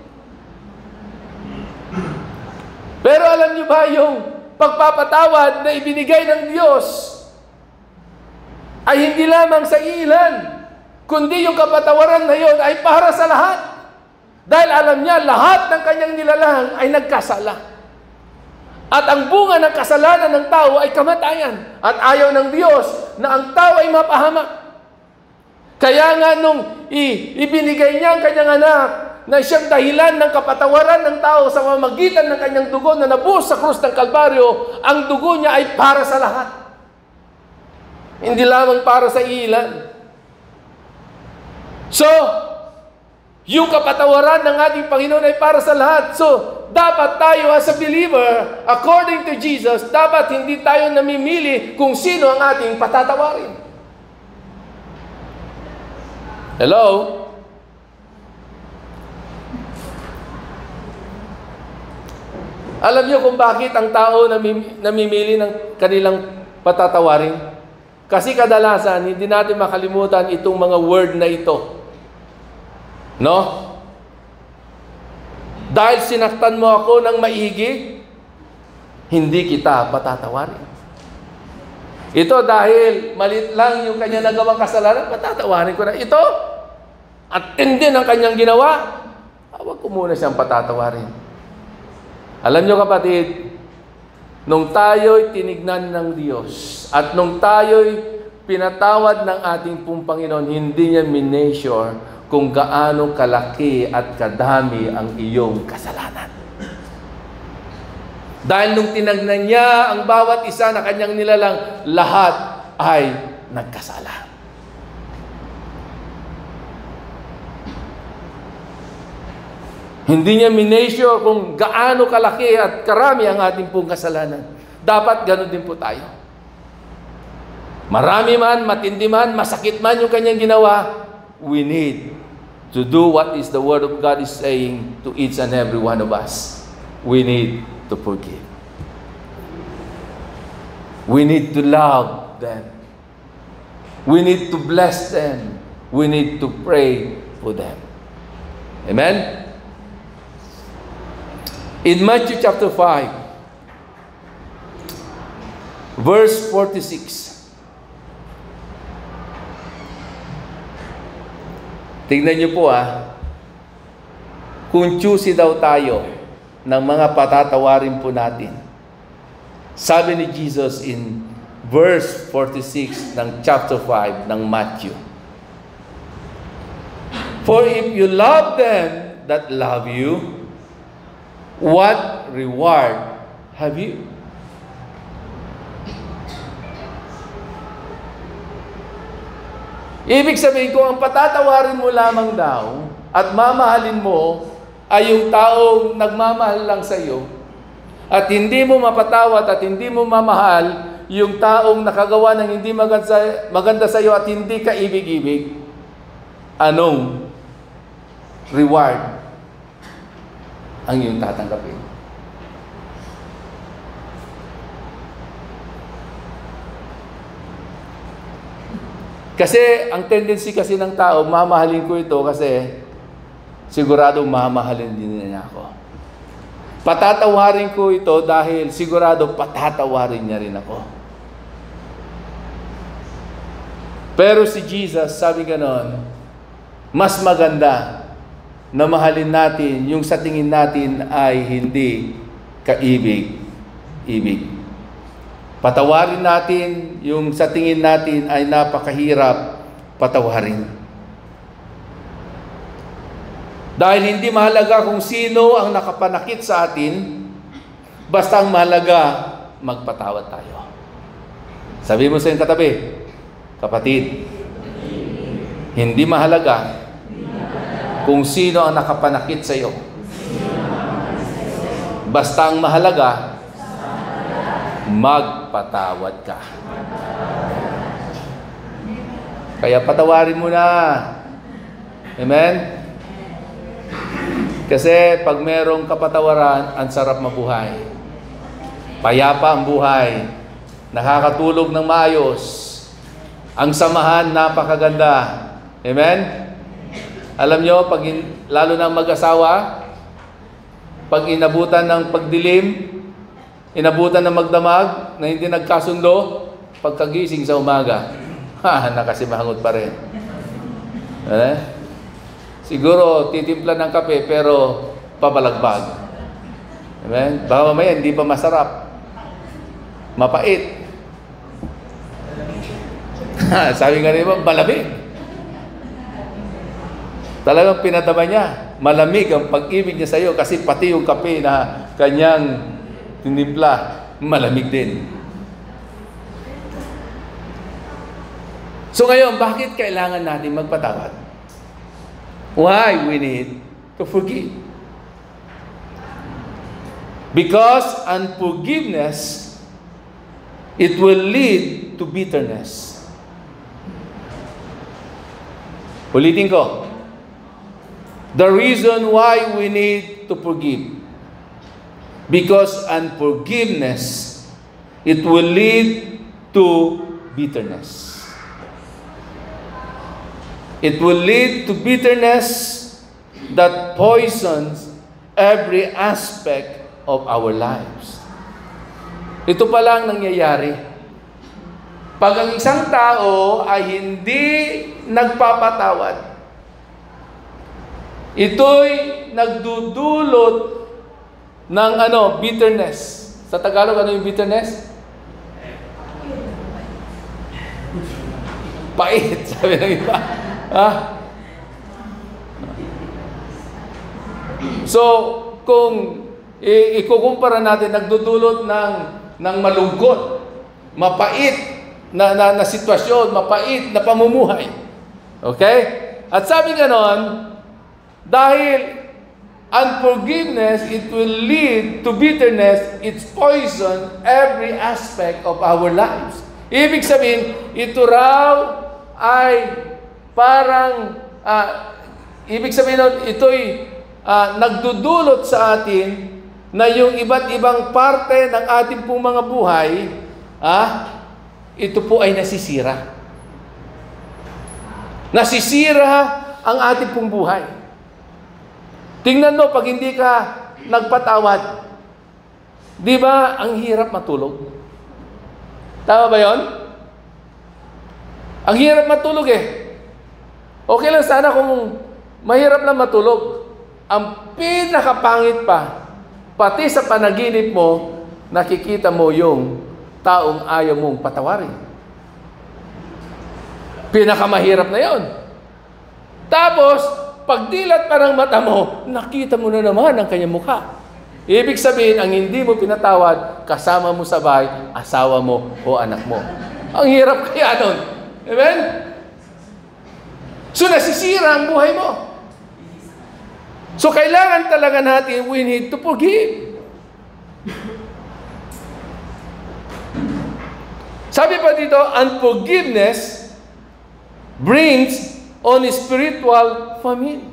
Pero alam niyo ba yung pagpapatawad na ibinigay ng Diyos ay hindi lamang sa ilan, kundi yung kapatawaran na yun ay para sa lahat. Dahil alam niya, lahat ng kanyang nilalang ay nagkasala. At ang bunga ng kasalanan ng tao ay kamatayan. At ayaw ng Diyos na ang tao ay mapahamak. Kaya nga nung ibinigay niya ang kanyang anak na siyang dahilan ng kapatawaran ng tao sa pamamagitan ng kanyang dugo na nabuhos sa krus ng Kalbaryo, ang dugo niya ay para sa lahat. Hindi lamang para sa ilan. So, yung kapatawaran ng ating Panginoon ay para sa lahat. So, dapat tayo as a believer, according to Jesus, dapat hindi tayo namimili kung sino ang ating patatawarin. Hello? Alam niyo kung bakit ang tao namimili ng kanilang patatawarin? Kasi kadalasan, hindi natin makalimutan itong mga word na ito. No? Dahil sinaktan mo ako ng maigi, hindi kita patatawarin. Ito dahil malit lang yung kanya nagawang kasalanan, patatawarin ko na ito. At tindi ng kanyang ginawa, huwag ko muna siyang patatawarin. Alam nyo kapatid, nung tayo'y tinignan ng Diyos at nung tayo'y pinatawad ng ating pong Panginoon, hindi niya mineasure kung gaano kalaki at kadami ang iyong kasalanan. Dahil nung tinagnan niya ang bawat isa na kanyang nilalang, lahat ay nagkasala. Hindi niya mineasure kung gaano kalaki at karami ang ating pong kasalanan. Dapat ganoon din po tayo. Marami man, matindi man, masakit man yung kanyang ginawa, we need to do what is the Word of God is saying to each and every one of us. We need to forgive. We need to love them. We need to bless them. We need to pray for them. Amen? In Matthew chapter 5, verse 46, tingnan niyo po kung choosy daw tayo ng mga patatawarin po natin. Sabi ni Jesus in verse 46 ng chapter 5 ng Matthew, for if you love them that love you, what reward have you? Ibig sabihin ko, ang patatawarin mo lamang daw at mamahalin mo ay yung taong nagmamahal lang sa iyo, at hindi mo mapatawad at hindi mo mamahal yung taong nakagawa ng hindi maganda sa iyo at hindi ka ibig-ibig. Anong reward ang iyong tatanggapin? Kasi ang tendency kasi ng tao, mamahalin ko ito kasi siguradong mamahalin din niya ako. Patatawarin ko ito dahil sigurado patatawarin niya rin ako. Pero si Jesus, sabi ganon, mas maganda na mahalin natin yung sa tingin natin ay hindi kaibig-ibig. Patawarin natin yung sa tingin natin ay napakahirap patawarin. Dahil hindi mahalaga kung sino ang nakapanakit sa atin, basta ang mahalaga, magpatawad tayo. Sabi mo sa iyong katabi, kapatid, hindi mahalaga kung sino ang nakapanakit sa iyo. Basta ang mahalaga, magpatawad ka. Kaya patawarin mo na. Amen? Kasi pag merong kapatawaran, ang sarap mabuhay. Payapa ang buhay. Nakakatulog ng maayos. Ang samahan, napakaganda. Amen? Alam nyo, lalo na mag-asawa, pag inabutan ng pagdilim, inabutan ng magdamag, na hindi nagkasundo, pagkagising sa umaga, nakasimangot pa rin. Siguro, titimpla ng kape, pero pabalagbag. Amen? Baka mamaya, hindi pa masarap. Mapait. Sabi nga rin ba, malamig. Talagang pinataba niya. Malamig ang pag-ibig niya sa iyo kasi pati yung kape na kanyang tinimpla, malamig din. So ngayon, bakit kailangan natin magpatawad? Why we need to forgive? Because unforgiveness, it will lead to bitterness. Ulitin ko. The reason why we need to forgive. Because unforgiveness, it will lead to bitterness. It will lead to bitterness that poisons every aspect of our lives. Ito pa lang nangyayari. Pag ang isang tao ay hindi nagpapatawad, ito'y nagdudulot ng bitterness. Sa Tagalog, ano yung bitterness? Pait, sabi ng iba. So, kung ikukumpara natin, nagdudulot ng malungkot, mapait na sitwasyon, mapait na pamumuhay. Okay? At sabi ganon, dahil unforgiveness, it will lead to bitterness, it's poison every aspect of our lives. Ibig sabihin, ito raw ay parang, ibig sabihin nun, ito'y nagdudulot sa atin na yung iba't ibang parte ng ating pong mga buhay, ito po ay nasisira. Nasisira ang ating pong buhay. Tingnan mo, pag hindi ka nagpatawad, di ba, ang hirap matulog? Tama ba yon? Ang hirap matulog eh. Okay lang sana kung mahirap lang matulog. Ang pinakapangit pa, pati sa panaginip mo, nakikita mo yung taong ayaw mong patawarin. Pinakamahirap na yon. Tapos, pagdilat pa ng mata mo, nakita mo na naman ang kanyang mukha. Ibig sabihin, ang hindi mo pinatawad, kasama mo sa bahay, asawa mo o anak mo. Ang hirap kaya nun. Amen? So, nasisira ang buhay mo. So, kailangan talaga natin, we need to forgive. Sabi pa dito, unforgiveness brings on spiritual famine.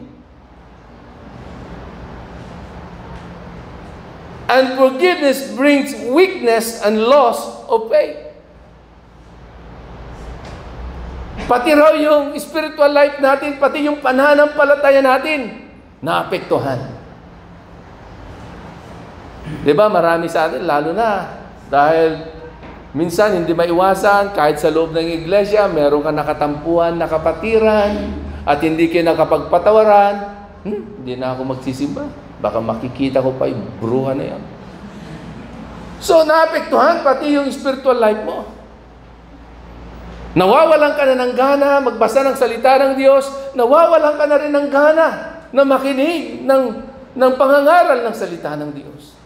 Unforgiveness brings weakness and loss of faith. Pati raw yung spiritual life natin, pati yung pananampalataya natin, naapektuhan. Di ba? Marami sa atin, lalo na. Dahil minsan hindi maiwasan, kahit sa loob ng iglesia, meron ka nakatampuhan, nakapatiran, at hindi kayo nakapagpatawaran. Hindi na ako magsisimba. Baka makikita ko pa yung bruha na yan. So, naapektuhan pati yung spiritual life mo. Nawawalan ka na ng gana magbasa ng salita ng Diyos. Nawawalan ka na rin ng gana na makinig ng pangangaral ng salita ng Diyos.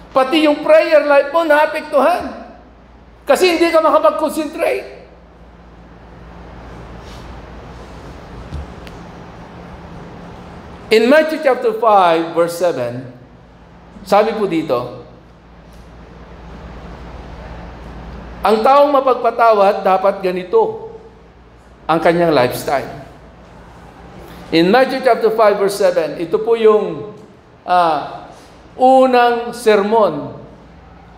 Pati yung prayer life mo naapektuhan. Kasi hindi ka makapag-concentrate. In Matthew chapter 5, verse 7, sabi po dito, ang taong mapagpatawad dapat ganito ang kanyang lifestyle. In Matthew chapter 5 verse 7, ito po yung unang sermon,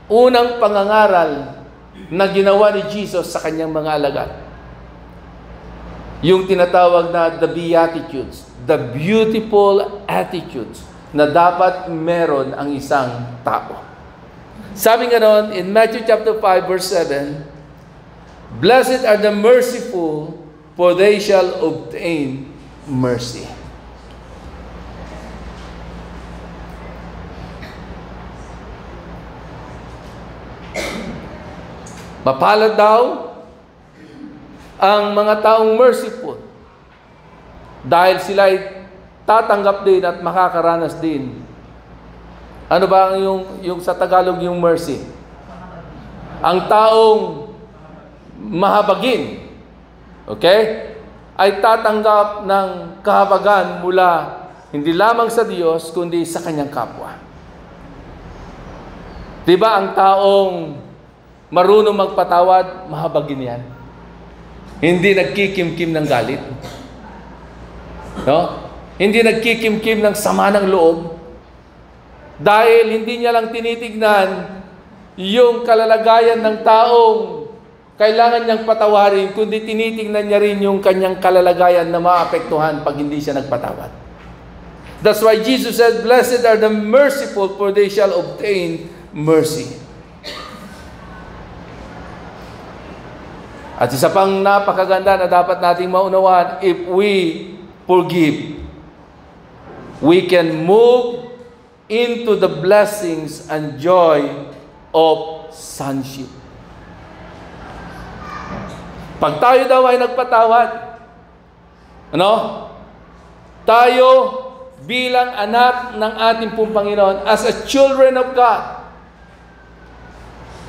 unang pangangaral na ginawa ni Jesus sa kanyang mga alagad. Yung tinatawag na the Beatitudes, the beautiful attitudes na dapat meron ang isang tao. Sabi nga noon, in Matthew chapter 5 verse 7, blessed are the merciful, for they shall obtain mercy. Mapalad daw ang mga taong merciful dahil sila ay tatanggap din at makakaranas din. Ano ba yung sa Tagalog yung mercy? Ang taong mahabagin, okay, ay tatanggap ng kahabagan mula hindi lamang sa Diyos, kundi sa kanyang kapwa. Diba ang taong marunong magpatawad, mahabagin yan. Hindi nagkikimkim ng galit. No? Hindi nagkikimkim ng sama ng loob. Dahil hindi niya lang tinitignan yung kalalagayan ng taong kailangan niyang patawarin, kundi tinitignan niya rin yung kanyang kalalagayan na maapektuhan pag hindi siya nagpatawad. That's why Jesus said, blessed are the merciful, for they shall obtain mercy. At isa pang napakaganda na dapat nating maunawaan, if we forgive, we can move into the blessings and joy of sonship. Pag tayo daw ay nagpatawad, tayo bilang anak ng ating pong Panginoon, as a children of God,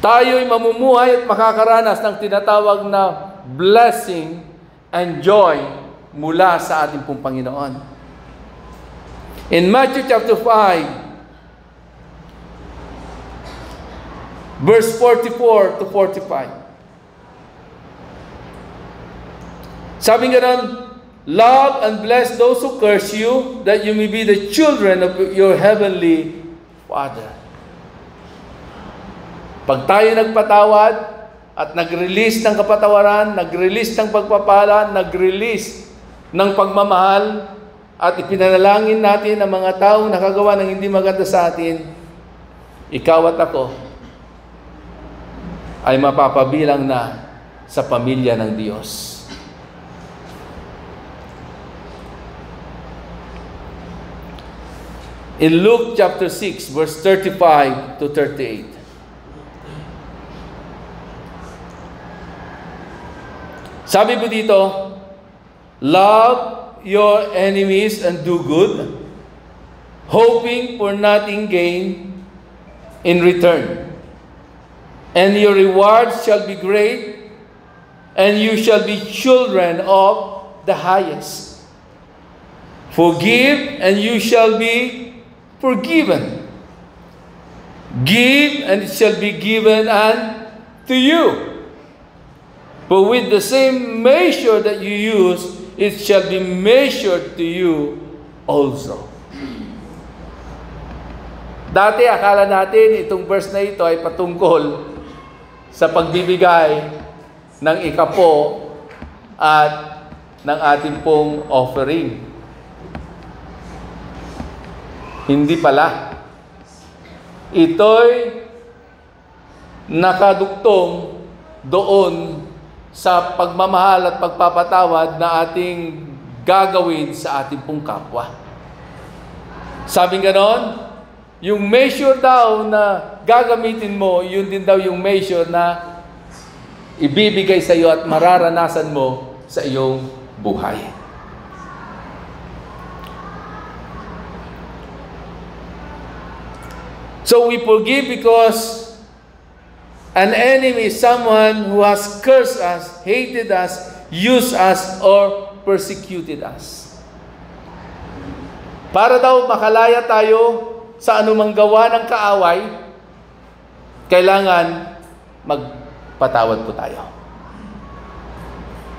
tayo'y mamumuhay at makakaranas ng tinatawag na blessing and joy mula sa ating pong Panginoon. In Matthew chapter 5, verse 44 to 45. Sabi nga nun, love and bless those who curse you, that you may be the children of your heavenly Father. Pag tayo nagpatawad at nag-release ng kapatawaran, nag-release ng pagpapala, nag-release ng pagmamahal, at ipinanalangin natin ang mga taong nakagawa ng hindi maganda sa atin, ikaw at ako ay mapapabilang na sa pamilya ng Diyos. In Luke chapter 6, verse 35 to 38. Sabi po dito, love your enemies and do good, hoping for nothing gain in return. And your rewards shall be great, and you shall be children of the highest. Forgive, and you shall be forgiven. Give, and it shall be given unto you. But with the same measure that you use, it shall be measured to you also. Dati, akala natin itong verse na ito ay patungkol sa pagbibigay ng ikapo at ng ating pong offering. Hindi pala. ito'y nakadugtong doon sa pagmamahal at pagpapatawad na ating gagawin sa ating pong kapwa. Sabing ganon, yung measure daw na gagamitin mo, yun din daw yung measure na ibibigay sa iyo at mararanasan mo sa iyong buhay. So we forgive because an enemy is someone who has cursed us, hated us, used us, or persecuted us. Para daw makalaya tayo sa anumang gawa ng kaaway, kailangan magpatawad po tayo.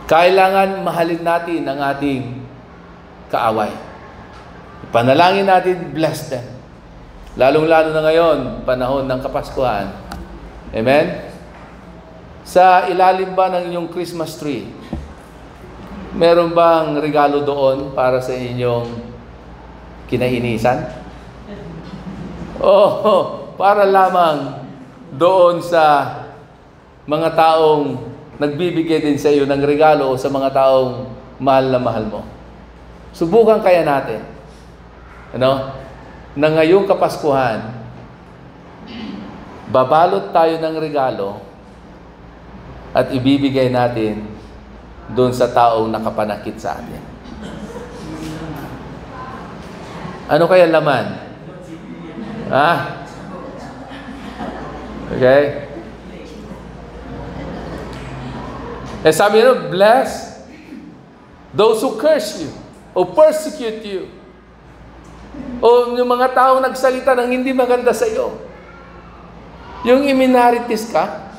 Kailangan mahalin natin ang ating kaaway. Ipanalangin natin, bless them. Lalong-lalo na ngayon, panahon ng Kapaskuhan. Amen? Sa ilalim ba ng inyong Christmas tree, meron bang regalo doon para sa inyong kinainisan? Para lamang doon sa mga taong nagbibigay din sa iyo ng regalo o sa mga taong mahal na mahal mo. Subukan kaya natin, na ngayong Kapaskuhan, babalot tayo ng regalo at ibibigay natin doon sa taong nakapanakit sa atin. Ano kaya laman? Okay? Sabi nyo, bless those who curse you o persecute you. O yung mga taong nagsalita ng hindi maganda sa iyo. Yung iminaritis ka,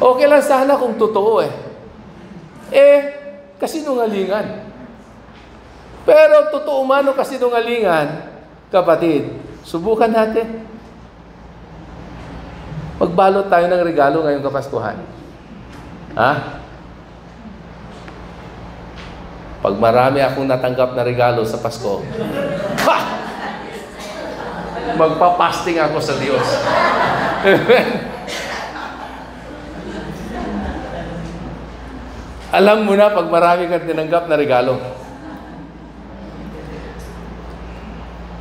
okay lang sana kung totoo kasinungalingan. Pero totoo man o kasinungalingan, kapatid, subukan natin. Magbalot tayo ng regalo ngayong Kapaskuhan. Pag marami akong natanggap na regalo sa Pasko, magpapasting ako sa Diyos. Alam mo na pag marami kang tinanggap na regalo.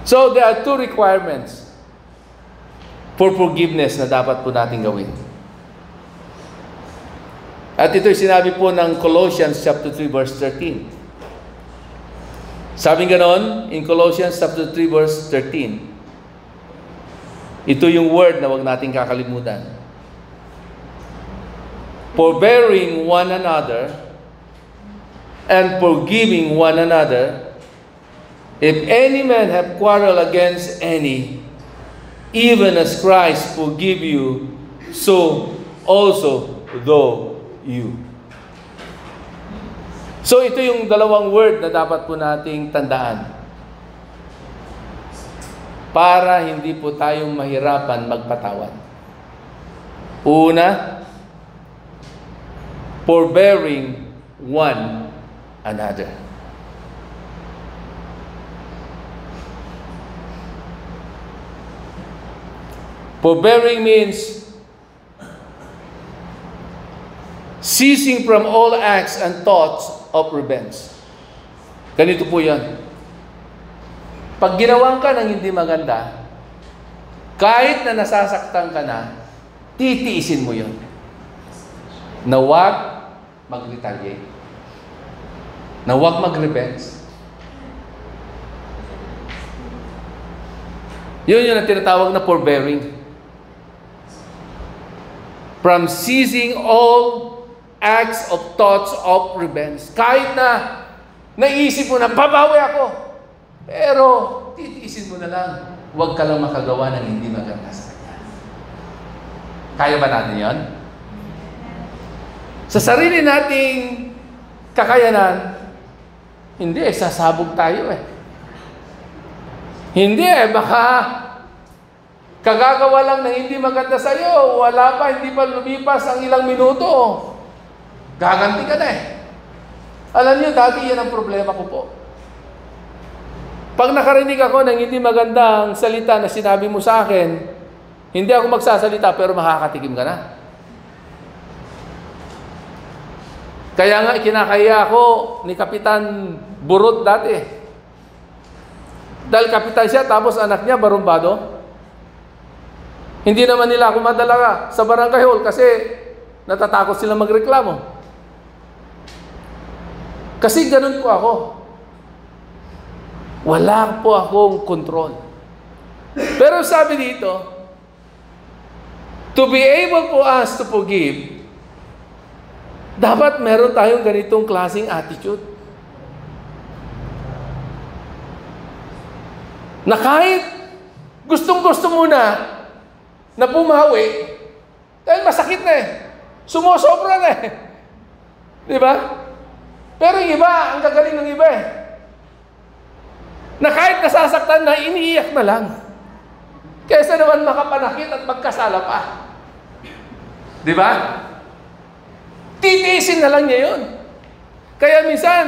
So, there are two requirements for forgiveness na dapat po natin gawin. At ito'y sinabi po ng Colossians chapter 3 verse 13. Sabi ganon, in Colossians chapter 3 verse 13, ito yung word na wag nating kakalimutan. Forbearing one another and forgiving one another, if any man have quarrel against any, even as Christ forgive you, so also do you. So ito yung dalawang word na dapat po nating tandaan para hindi po tayong mahirapan magpatawad. Una, forbearing one another. Forbearing means ceasing from all acts and thoughts of revenge. Ganito po yan. Pag ginawan ka ng hindi maganda, kahit na nasasaktan ka na, titiisin mo yun. Na huwag mag-retaliate. Na huwag mag-revenge. Yun yung tinatawag na forbearing. From ceasing all acts of thoughts of revenge. Kahit na naisip mo na, babawi ako. Pero, titiisin mo na lang. Huwag ka lang makagawa ng hindi maganda sa kanya. Kaya ba natin yon? Sa sarili nating kakayanan, hindi sasabog tayo Hindi baka kagagawa lang ng hindi maganda sa iyo, wala pa, hindi pa lumipas ang ilang minuto. Gaganti ka na Alam niyo, dati yan ang problema ko po. Pag nakarinig ako ng hindi magandang salita na sinabi mo sa akin, hindi ako magsasalita pero makakatikim ka na. Kaya nga kinakaya ako ni Kapitan Burot dati. Dahil kapitan siya tapos anak niya barumbado. Hindi naman nila ako madala sa barangay hall kasi natatakot sila magreklamo. Kasi ganun po ako. Wala po akong control. Pero sabi dito, to be able for us to forgive, dapat meron tayong ganitong klaseng attitude. Na kahit gustong-gusto mo na pumawi, dahil masakit na eh. Sumusobra na eh. Di ba? Pero yung iba, ang gagaling ng iba eh. Na kahit nasasaktan na, iniiyak na lang. Kaysa naman makapanakit at magkasala pa. Di ba? Titiisin na lang niya yun. Kaya minsan,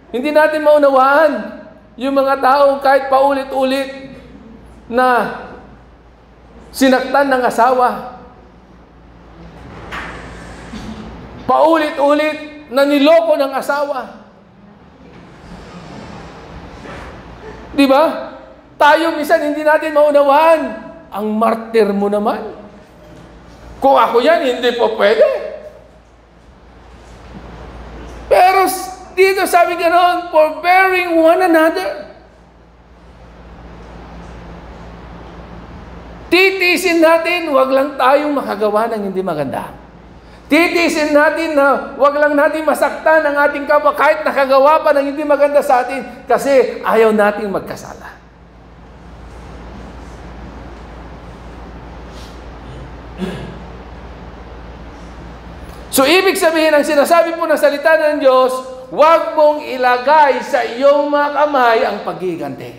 hindi natin maunawaan yung mga tao kahit paulit-ulit na sinaktan ng asawa. Paulit-ulit na niloko ng asawa. Di ba? Tayo minsan hindi natin maunawaan. Ang martir mo naman. Kung ako yan, hindi po pwede. Pero dito sabi ganoon, forbearing one another. Titiisin natin, wag lang tayong makagawa ng hindi maganda. Titiisin natin na wag lang natin masaktan ang ating kapwa kahit nakagawa pa ng hindi maganda sa atin kasi ayaw nating magkasala. So, ibig sabihin, ang sinasabi po ng salita ng Diyos, huwag mong ilagay sa iyong mga kamay ang paghiganti.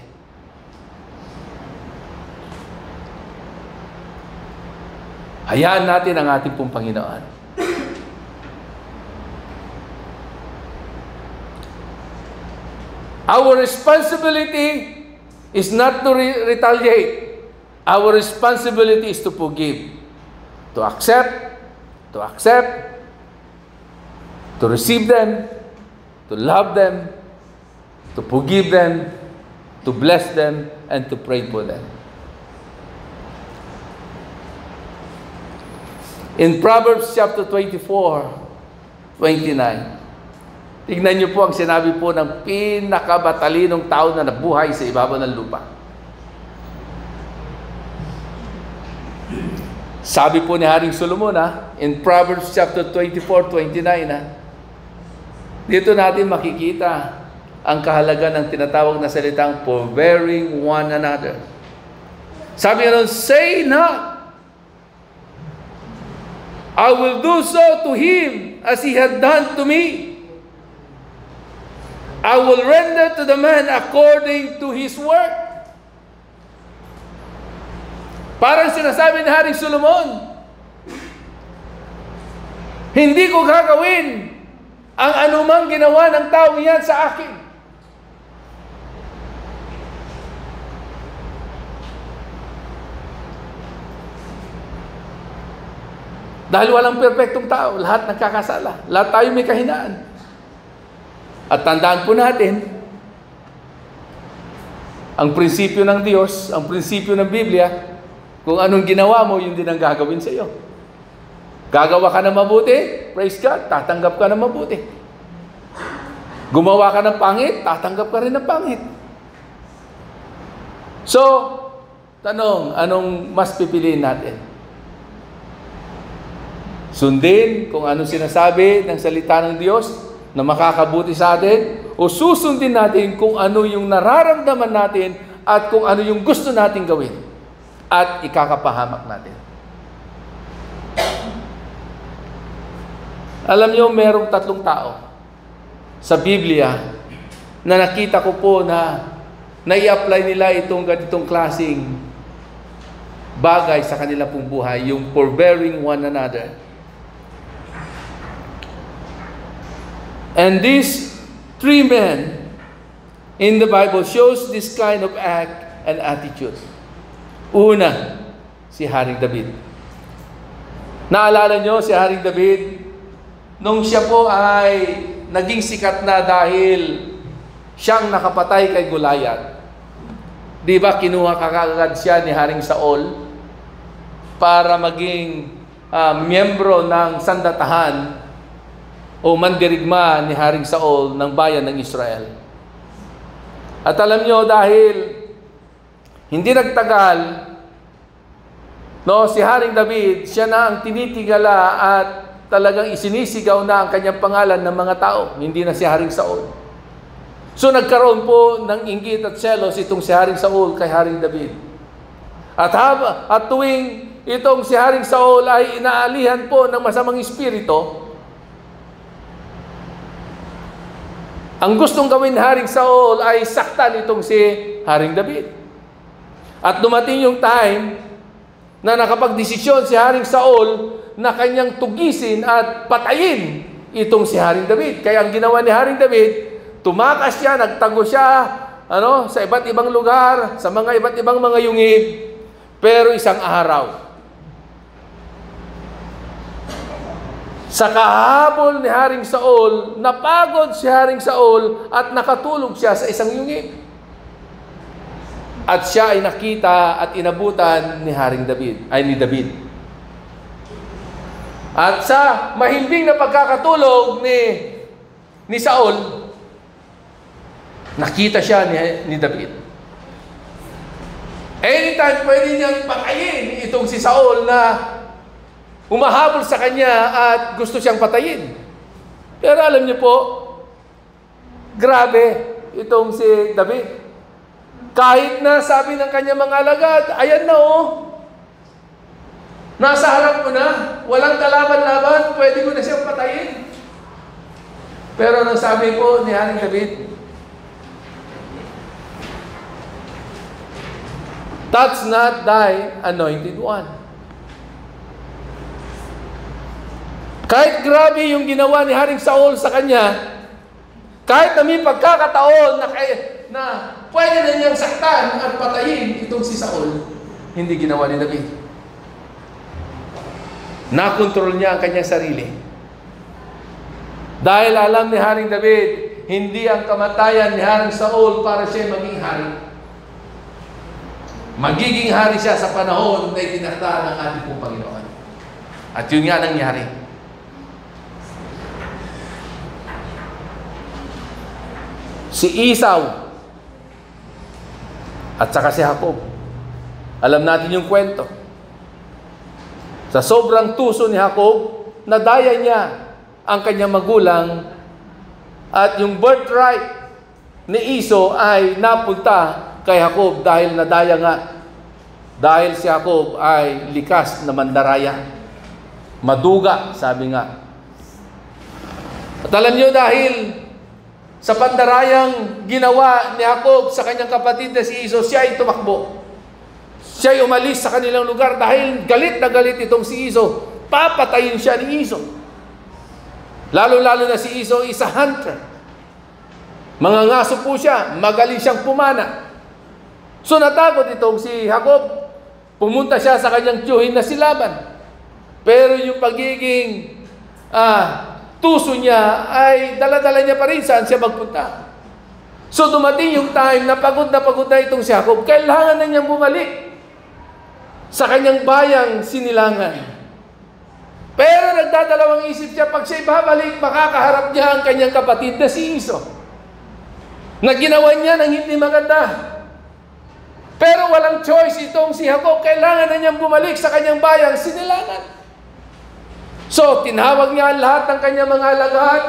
Hayaan natin ang ating pong Panginoon. Our responsibility is not to retaliate. Our responsibility is to forgive. To accept, to receive them, to love them, to forgive them, to bless them, and to pray for them. In Proverbs chapter 24:29, tignan niyo po ang sinabi po ng pinakamatalinong tao na nabuhay sa ibabaw ng lupa. Sabi po ni Haring Solomon, in Proverbs chapter 24:29, dito natin makikita ang kahalagan ng tinatawag na salitang forbearing one another. Sabi nga nun, say not, I will do so to him as he had done to me. I will render to the man according to his work. Parang sinasabi ni Haring Solomon, hindi ko gagawin ang anumang ginawa ng taong yan sa akin. Dahil walang perpektong tao, lahat nagkakasala. Lahat tayo may kahinaan. At tandaan po natin, ang prinsipyo ng Diyos, ang prinsipyo ng Biblia, kung anong ginawa mo, yun din ang gagawin sa iyo. Gagawa ka ng mabuti, praise God, tatanggap ka ng mabuti. Gumawa ka ng pangit, tatanggap ka rin ng pangit. So, tanong, anong mas pipiliin natin? Sundin kung anong sinasabi ng salita ng Diyos na makakabuti sa atin, o susundin natin kung ano yung nararamdaman natin at kung ano yung gusto natin gawin at ikakapahamak natin. Alam niyo, merong 3 tao sa Biblia na nakita ko po na nai-apply nila itong ganitong klaseng bagay sa kanila pong buhay, yung forbearing one another. And these 3 men in the Bible shows this kind of act and attitude. Una, si Haring David. Naalala nyo si Haring David? Nung siya po ay naging sikat na dahil siyang nakapatay kay Goliath. Di ba kinuha kagad siya ni Haring Saul para maging miyembro ng sandatahan o mandirigma ni Haring Saul ng bayan ng Israel. At alam nyo, dahil hindi nagtagal, si Haring David, siya na ang tinitigala at talagang isinisigaw na ang kanyang pangalan ng mga tao, hindi na si Haring Saul. So nagkaroon po ng inggit at selos itong si Haring Saul kay Haring David. At tuwing itong si Haring Saul ay inaalihan po ng masamang espiritu, ang gustong gawin ni Haring Saul ay saktan itong si Haring David. At dumating yung time na nakapagdesisyon si Haring Saul na kanyang tugisin at patayin itong si Haring David. Kaya ang ginawa ni Haring David, tumakas siya, nagtago siya sa iba't ibang lugar, sa mga iba't ibang mga yungib. Pero isang araw, sa kahabol ni Haring Saul, napagod si Haring Saul at nakatulog siya sa isang yungib. At siya ay nakita at inabutan ni David. At sa mahimbing na pagkakatulog ni Saul, nakita siya ni David. Anytime pwede niyang patayin itong si Saul na humahabol sa kanya at gusto siyang patayin. Pero alam niyo po, grabe itong si David. Kahit na sabi ng kanyang mga alagad, ayan na nasa harap ko na, walang kalaban-laban, pwede ko na siyang patayin. Pero nang sabi po ni Haring David, touch not thy anointed one. Kahit grabe yung ginawa ni Haring Saul sa kanya, kahit na may pagkakataon na pwede na niyang saktan at patayin itong si Saul, hindi ginawa ni David. Nakontrol niya ang kanyang sarili. Dahil alam ni Haring David, hindi ang kamatayan ni Haring Saul para siya maging hari. Magiging hari siya sa panahon na itinakda ng ating pong Panginoon. At yun nga nangyari. Si Esau at saka si Jacob. Alam natin yung kwento. Sa sobrang tuso ni Jacob, nadaya niya ang kanyang magulang at yung birthright ni Esau ay napunta kay Jacob dahil nadaya nga. Dahil si Jacob ay likas na mandaraya. Maduga, sabi nga. At alam niyo, dahil sa pandarayang ginawa ni Jacob sa kanyang kapatid na si Esau, siya ay tumakbo. Siya ay umalis sa kanilang lugar dahil galit na galit itong si Esau. Papatayin siya ni Esau. Lalo-lalo na si Esau is a hunter. Mga ngaso po siya, magaling siyang pumana. So natakot itong si Jacob. Pumunta siya sa kanyang tiyuhin na si Laban. Pero yung pagiging tuso niya ay dala-dala niya pa rin saan siya magpunta. So dumating yung time na pagod na itong si Jacob. Kailangan na niyang bumalik sa kanyang bayang sinilangan. Pero nagdadalawang isip siya, pag siya babalik, makakaharap niya ang kanyang kapatid na si Esau, na ginawa niya ng hindi maganda. Pero walang choice itong si Jacob. Kailangan na niyang bumalik sa kanyang bayang sinilangan. So, tinawag niya ang lahat ng kanyang mga alagad,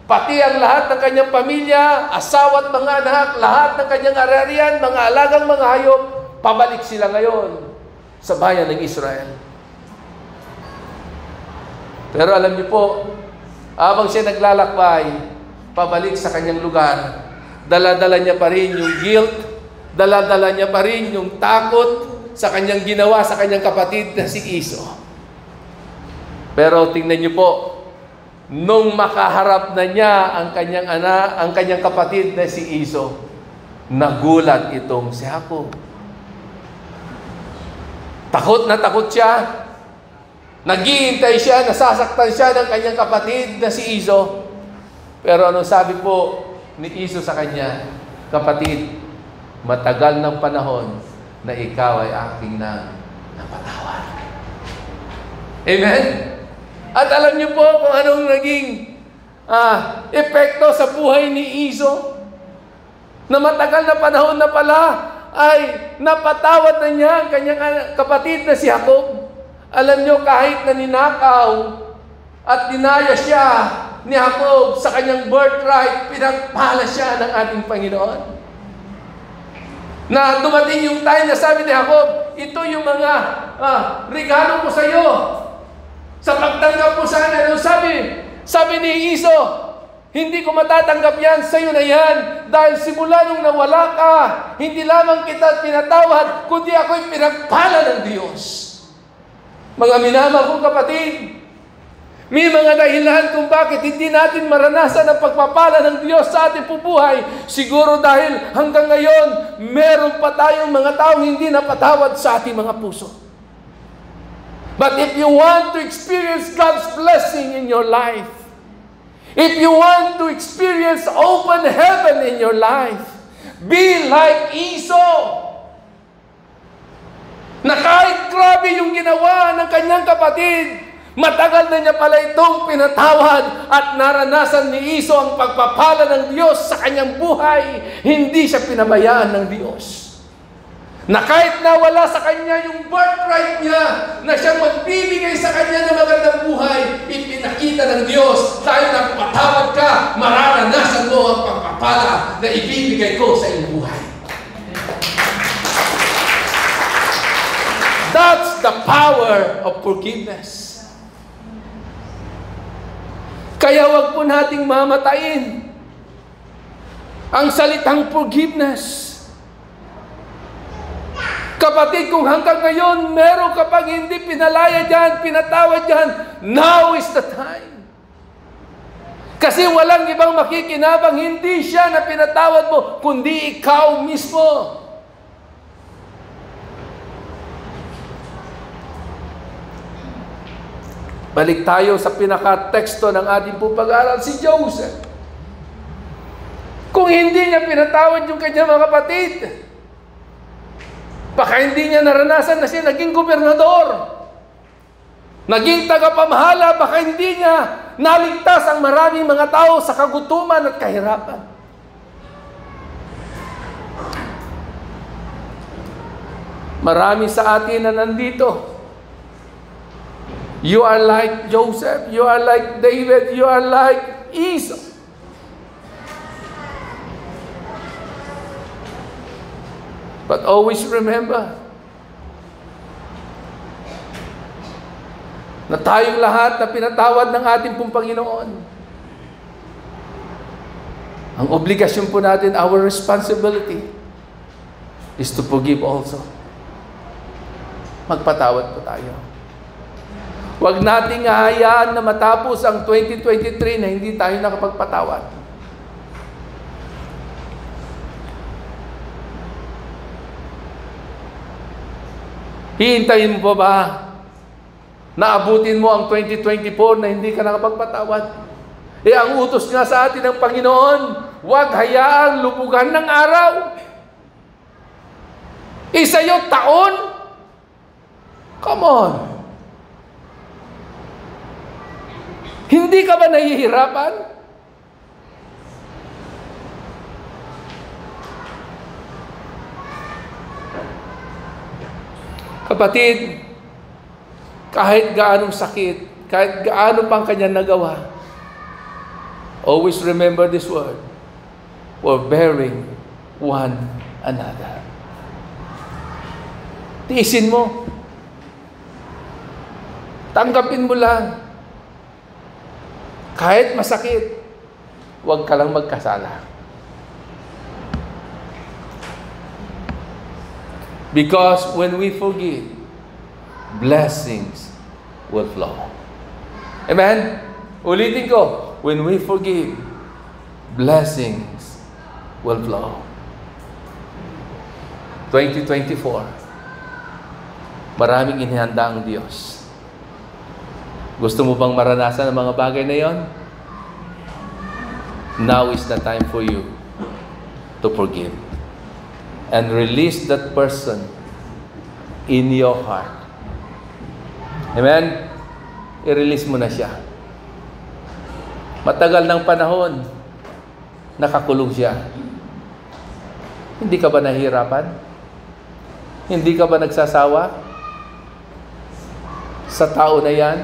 pati ang lahat ng kanyang pamilya, asawa at mga anak, lahat ng kanyang ari-arian, mga alagang mga hayop, pabalik sila ngayon sa bayan ng Israel. Pero alam niyo po, habang siya naglalakbay, pabalik sa kanyang lugar, dala-dala niya pa rin yung guilt, dala-dala niya pa rin yung takot sa kanyang ginawa sa kanyang kapatid na si Esau. Pero tingnan niyo po, nung makaharap na niya ang kanyang anak, ang kanyang kapatid na si Esau, Nagulat itong si Jacob. Takot na takot siya. Naghihintay siya, nasasaktan siya ng kanyang kapatid na si Iso. Pero anong sabi po ni Iso sa kanya? Kapatid, matagal ng panahon na ikaw ay aking napatawad. Amen? At alam niyo po kung anong naging epekto sa buhay ni Iso? Na matagal na panahon na pala ay napatawad na niya ang kanyang kapatid na si Jacob. Alam niyo, kahit na ninakaw at dinaya siya ni Jacob sa kanyang birthright, pinagpala siya ng ating Panginoon. Na dumating yung time na sabi ni Jacob, ito yung mga regalo ko sa iyo. Sa pagtanggap mo sa akin, sabi ni Iso, hindi ko matatanggap yan, sa'yo na yan. Dahil simula nung nawala ka, hindi lamang kita pinatawad, kundi ako'y pinagpala ng Diyos. Mga minamahal kong kapatid, may mga dahilan kung bakit hindi natin maranasan ang pagpapala ng Diyos sa ating buhay. Siguro dahil hanggang ngayon, meron pa tayong mga taong hindi napatawad sa ating mga puso. But if you want to experience God's blessing in your life, if you want to experience open heaven in your life, be like Esau. Na kahit grabe yung ginawa ng kanyang kapatid, matagal na niya pala itong pinatawad at naranasan ni Esau ang pagpapala ng Diyos sa kanyang buhay. Hindi siya pinabayaan ng Diyos. Na kahit nawala sa kanya yung birthright niya, na siya magbibigay sa kanya ng magandang buhay, ipinakita ng Diyos, dahil nagpatawad ka, mararanasan mo ang pagpapala na ibibigay ko sa iyong buhay. That's the power of forgiveness. Kaya wag po nating mamatayin ang salitang forgiveness. Kapatid, kung hanggang ngayon meron ka pang hindi pinalaya dyan, pinatawad dyan, now is the time. Kasi walang ibang makikinabang, hindi siya na pinatawad mo, kundi ikaw mismo. Balik tayo sa pinaka-teksto ng ating pag-aaral, si Joseph. Kung hindi niya pinatawad yung kanyang mga kapatid, baka hindi niya naranasan na siya naging gobernador, naging tagapamahala, baka hindi niya naligtas ang maraming mga tao sa kagutuman at kahirapan. Marami sa atin na nandito, you are like Joseph, you are like David, you are like Esau. But always remember na tayong lahat na pinatawad ng ating pong Panginoon. Ang obligasyon po natin, our responsibility, is to forgive also. Magpatawad po tayo. Huwag nating hahayaan na matapos ang 2023 na hindi tayo nakapagpatawad. Hihintayin mo ba na abutin mo ang 2024 na hindi ka nakapagpatawad? Ang utos nga sa atin ng Panginoon, huwag hayaang lubugan ng araw. Sa'yo taon? Come on. Hindi ka ba nahihirapan? Kapatid, kahit gaanong sakit, kahit gaano pang kanya nagawa, always remember this word, we're bearing one another. Tiisin mo. Tanggapin mo lang. Kahit masakit, huwag ka lang magkasala. Because when we forgive, blessings will flow. Amen? Ulitin ko, when we forgive, blessings will flow. 2024, maraming inihanda ang Diyos. Gusto mo bang maranasan ang mga bagay na yon? Now is the time for you to forgive and release that person in your heart. Amen? I-release mo na siya. Matagal ng panahon, nakakulong siya. Hindi ka ba nahihirapan? Hindi ka ba nagsasawa sa tao na yan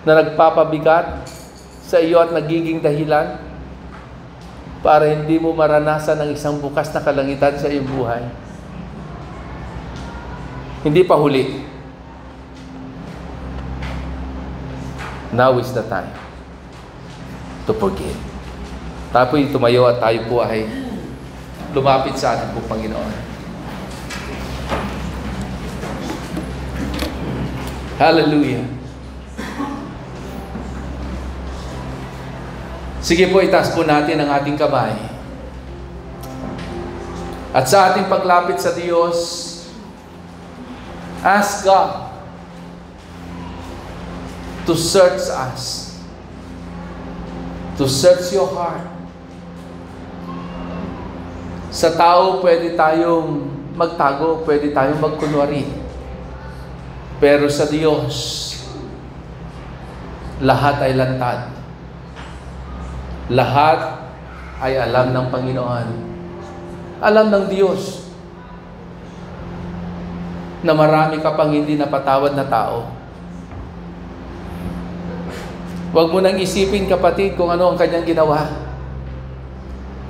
na nagpapabigat sa iyo at nagiging dahilan para hindi mo maranasan ang isang bukas na kalangitan sa iyong buhay? Hindi pa huli. Now is the time to forgive. Tayo tumayo at tayo po ay lumapit sa ating po Panginoon. Hallelujah. Sige po, itaas po natin ang ating kamay. At sa ating paglapit sa Diyos, ask God to search us, to search your heart. Sa tao, pwede tayong magtago, pwede tayong magkunwari. Pero sa Diyos, lahat ay lantad. Lahat ay alam ng Panginoon. Alam ng Diyos na marami ka pang hindi napatawad na tao. Huwag mo nang isipin, kapatid, kung ano ang kanyang ginawa.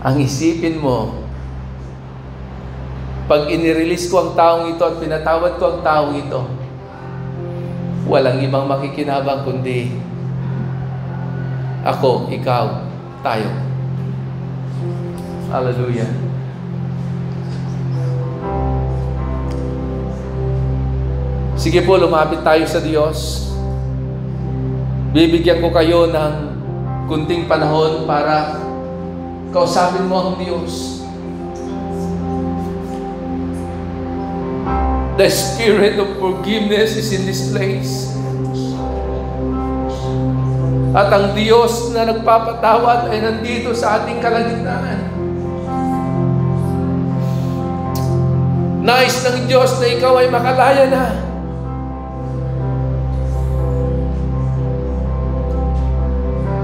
Ang isipin mo, pag inirelease ko ang taong ito at pinatawad ko ang taong ito, walang ibang makikinabang kundi ako, ikaw, tayo. Hallelujah. Sige po, lumapit tayo sa Diyos. Bibigyan ko kayo ng kunting panahon para kausapin mo ang Diyos. The spirit of forgiveness is in this place. At ang Diyos na nagpapatawad ay nandito sa ating kalagitnaan. Nais ng Diyos na ikaw ay makalaya na.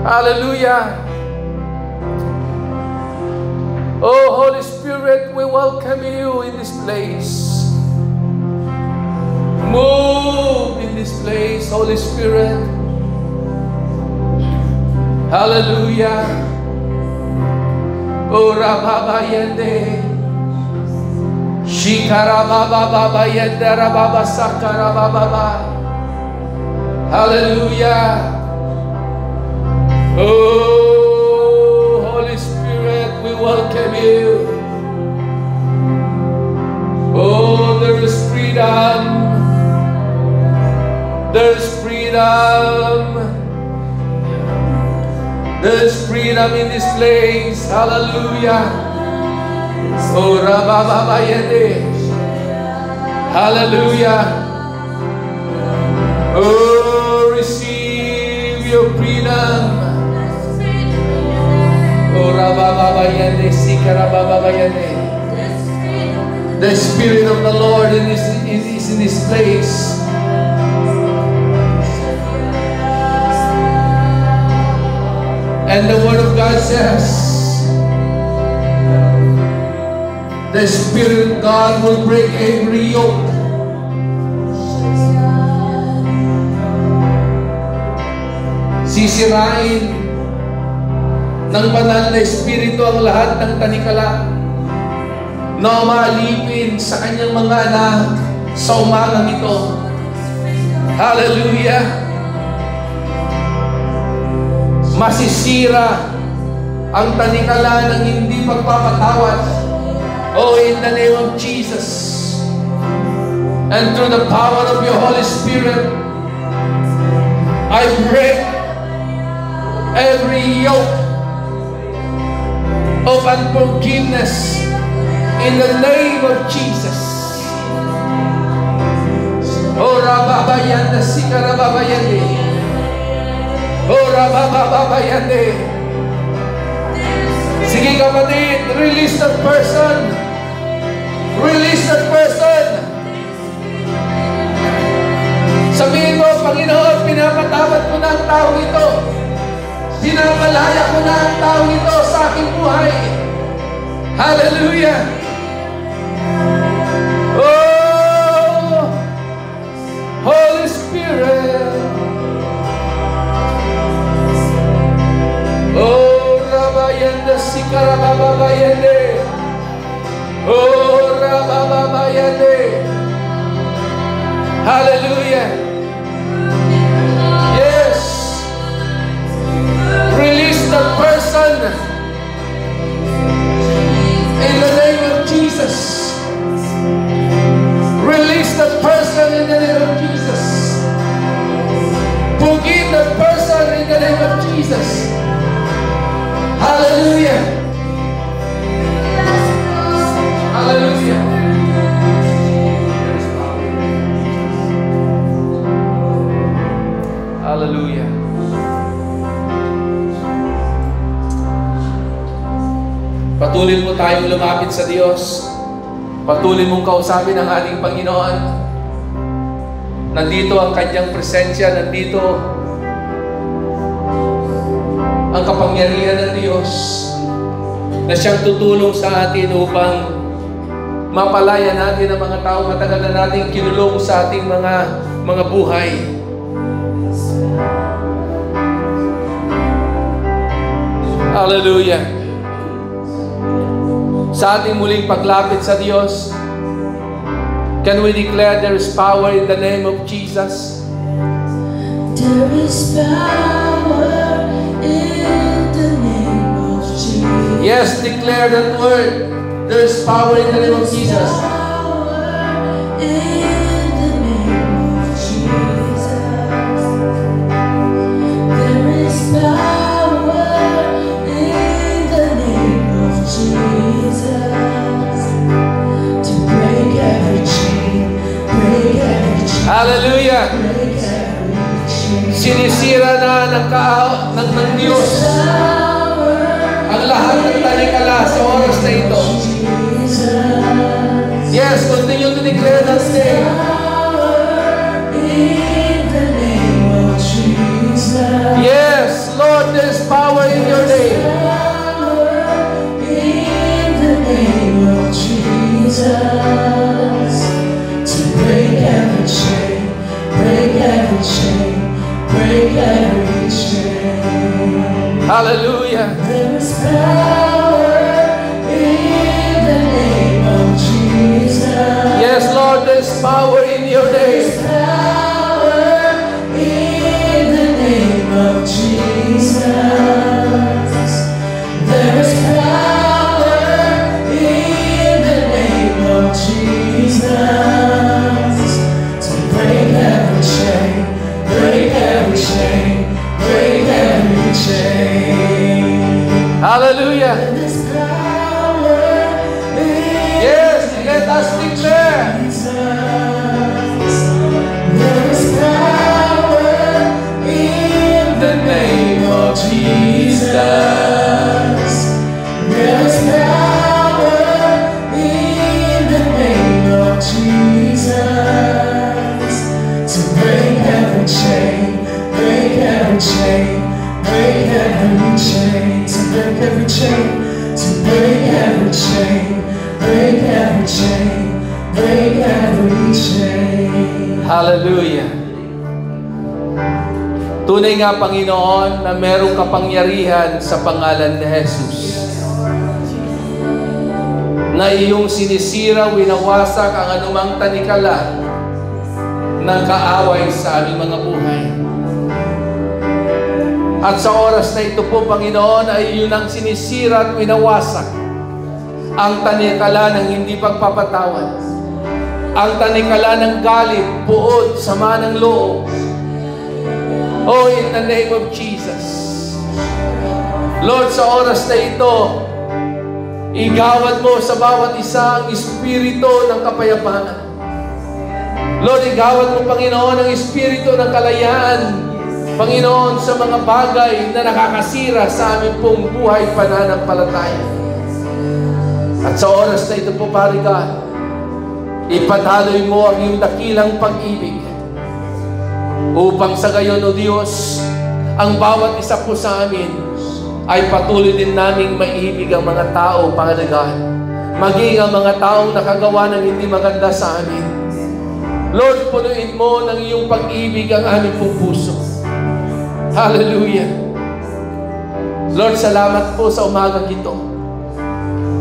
Hallelujah. Oh, Holy Spirit, we welcome you in this place. Move in this place, Holy Spirit. Hallelujah. Oh, Rababayende. Shikarababayende, Rababasakarababa. Hallelujah. Oh, Holy Spirit, we welcome you. Oh, there is freedom. There's freedom. There's freedom in this place. Hallelujah. Oh, Rababayende. Hallelujah. Oh, receive your freedom. Oh, Rababayende, Sikarababayende. The Spirit of the Lord is in this place. And the Word of God says, the Spirit of God will break every yoke. Sisirain ng banal na Espiritu ang lahat ng tanikala na maalipin sa kanyang mga anak sa umagang ito. Hallelujah! Masisira ang tanikala ng hindi pagpapatawad. Oh, in the name of Jesus, and through the power of your Holy Spirit, I break every yoke of unforgiveness In the name of Jesus. Oh, Rababayanda, Sikarababayande. Oh, Rabababayande. Sige kapatid, release that person. Release that person. Sabihin mo, Panginoon, pinapatawad ko na ang tao ito. Pinamalaya ko na ang tao ito sa aking buhay. Hallelujah. Oh, Holy Spirit. Oh, Rabayanda, Sikarababayande. Oh, Rababayande. Hallelujah. Yes. Release the person. In the name of Jesus. Release the person in the name of Jesus. Forgive the person in the name of Jesus. Hallelujah. Hallelujah. Hallelujah. Patuloy mo tayong lumapit sa Diyos. Patuloy mong kausapin ang ating Panginoon. Nandito ang Kanyang presensya. Nandito ang kapangyarihan ng Diyos na Siyang tutulong sa atin upang mapalaya natin ang mga tao matagal na nating kinulong sa ating mga buhay. Hallelujah. Sa ating muling paglapit sa Diyos, can we declare there is power in the name of Jesus? There is power in the name of Jesus. Yes, declare that word. There is power in the name of Jesus. Hallelujah. Sinisira na ng Diyos ang lahat ng talikala sa oras na ito. Yes, continue to declare that name. Yes, Lord, there's power in your name. In the name of Jesus, to break every chain, break every chain, break every chain. Hallelujah. There is power in the name of Jesus. Yes, Lord, there's power in your name. There's power in the name of Jesus. There is power in the name of Jesus to break every chain, break every chain, break every chain. Hallelujah. There's power in Yes, let us declare. there is power in the name of Jesus. There is power in the name of Jesus to break every chain, break every chain, break every chain, to break every chain, to break every chain, break every chain, break every chain. Hallelujah. Tunay nga, Panginoon, na merong kapangyarihan sa pangalan ni Jesus. Na iyong sinisira, winawasak ang anumang tanikala ng kaaway sa aming mga buhay. At sa oras na ito po, Panginoon, ay iyon ang sinisira at winawasak ang tanikala ng hindi pagpapatawad. Ang tanikala ng galit, puot, sama ng loob. Oh, in the name of Jesus. Lord, sa oras na ito, Igawad mo sa bawat isa ang espiritu ng kapayapaan. Lord, igawad mo, Panginoon, ang espiritu ng kalayaan, Panginoon, sa mga bagay na nakakasira sa aming pong buhay pananampalataya. At sa oras na ito po, Pare God, ipataloy mo ang iyong dakilang pag-ibig upang sa gayon, O Diyos, ang bawat isa po sa amin ay patuloy din naming maibig ang mga tao, Pare God, maging ang mga taong nakagawa ng hindi maganda sa amin. Lord, punuin mo ng iyong pag-ibig ang aming pong puso. Hallelujah. Lord, salamat po sa umagang ito.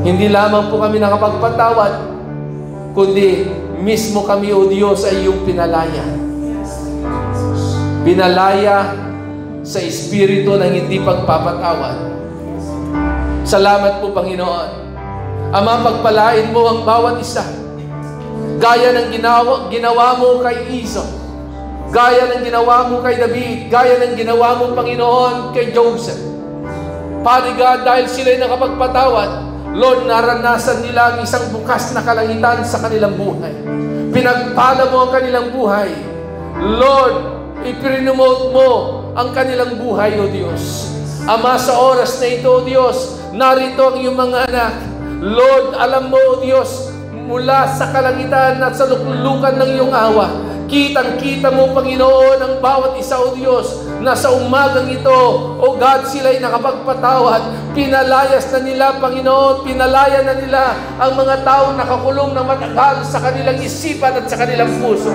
Hindi lamang po kami nakapagpatawad, kundi mismo kami, O Diyos, ay iyong pinalaya. Pinalaya sa espiritu ng hindi pagpapatawad. Salamat po, Panginoon. Ama, pagpalain mo ang bawat isa. Gaya ng ginawa mo kay Isa, gaya ng ginawa mo kay David, gaya ng ginawa mo, Panginoon, kay Joseph. Father God, dahil sila'y nakapagpatawad, Lord, naranasan nila ang isang bukas na kalangitan sa kanilang buhay. Pinagpala mo ang kanilang buhay. Lord, ipinomote mo ang kanilang buhay, O Diyos. Ama, sa oras na ito, O Diyos, narito ang iyong mga anak. Lord, alam mo, O Diyos, mula sa kalangitan at sa luklukan ng iyong awa, kitang-kita mo, Panginoon, ang bawat isa, O Diyos, na sa umagang ito, O God, sila'y nakapagpatawad. Pinalayas na nila, Panginoon, pinalaya na nila ang mga taong nakakulong na matagal sa kanilang isipan at sa kanilang puso.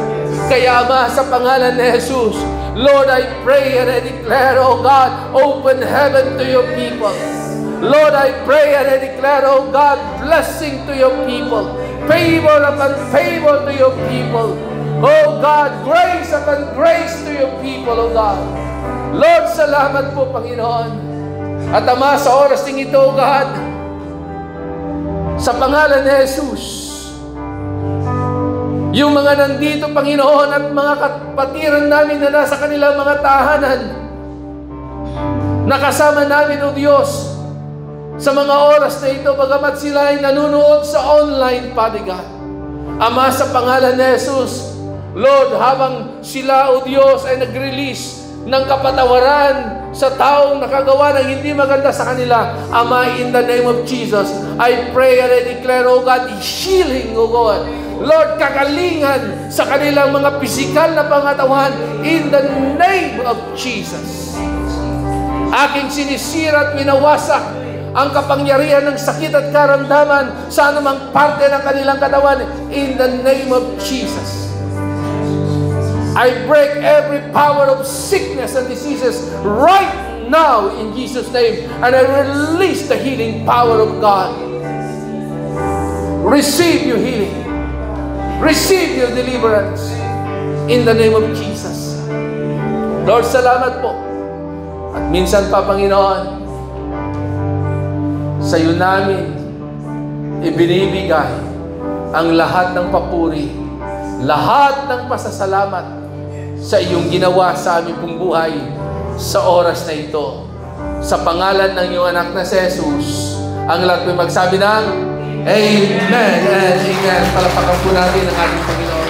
Kaya, Ama, sa pangalan ni Jesus, Lord, I pray and I declare, O God, open heaven to your people. Lord, I pray and I declare, O God, blessing to your people. Favor upon favor to your people. Oh God, grace upon grace to your people, O God. Lord, salamat po, Panginoon. At Ama, sa oras ng ito, O God, sa pangalan ni Jesus, yung mga nandito, Panginoon, at mga kapatiran namin na nasa kanilang mga tahanan, nakasama namin, O Diyos, sa mga oras na ito, bagamat sila ay nanunood sa online, Father God. Ama, sa pangalan ni Jesus, Lord, habang sila, O Diyos, ay nag-release ng kapatawaran sa taong nakagawa ng hindi maganda sa kanila, Ama, in the name of Jesus, I pray and I declare, O God, healing, O God. Lord, kagalingan sa kanilang mga pisikal na pangatawan, in the name of Jesus. Aking sinisira at winawasak ang kapangyarihan ng sakit at karamdaman sa anumang parte ng kanilang katawan, in the name of Jesus. I break every power of sickness and diseases right now in Jesus' name, and I release the healing power of God. Receive your healing. Receive your deliverance in the name of Jesus. Lord, salamat po. At minsan pa, Panginoon, sa iyo namin ibinibigay ang lahat ng papuri, lahat ng pasasalamat sa iyong ginawa sa aming pong buhay sa oras na ito. Sa pangalan ng iyong anak na si Jesus, ang lahat may magsabi ng Amen and Amen. Palapakan po natin ang ating Panginoon.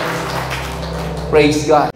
Praise God.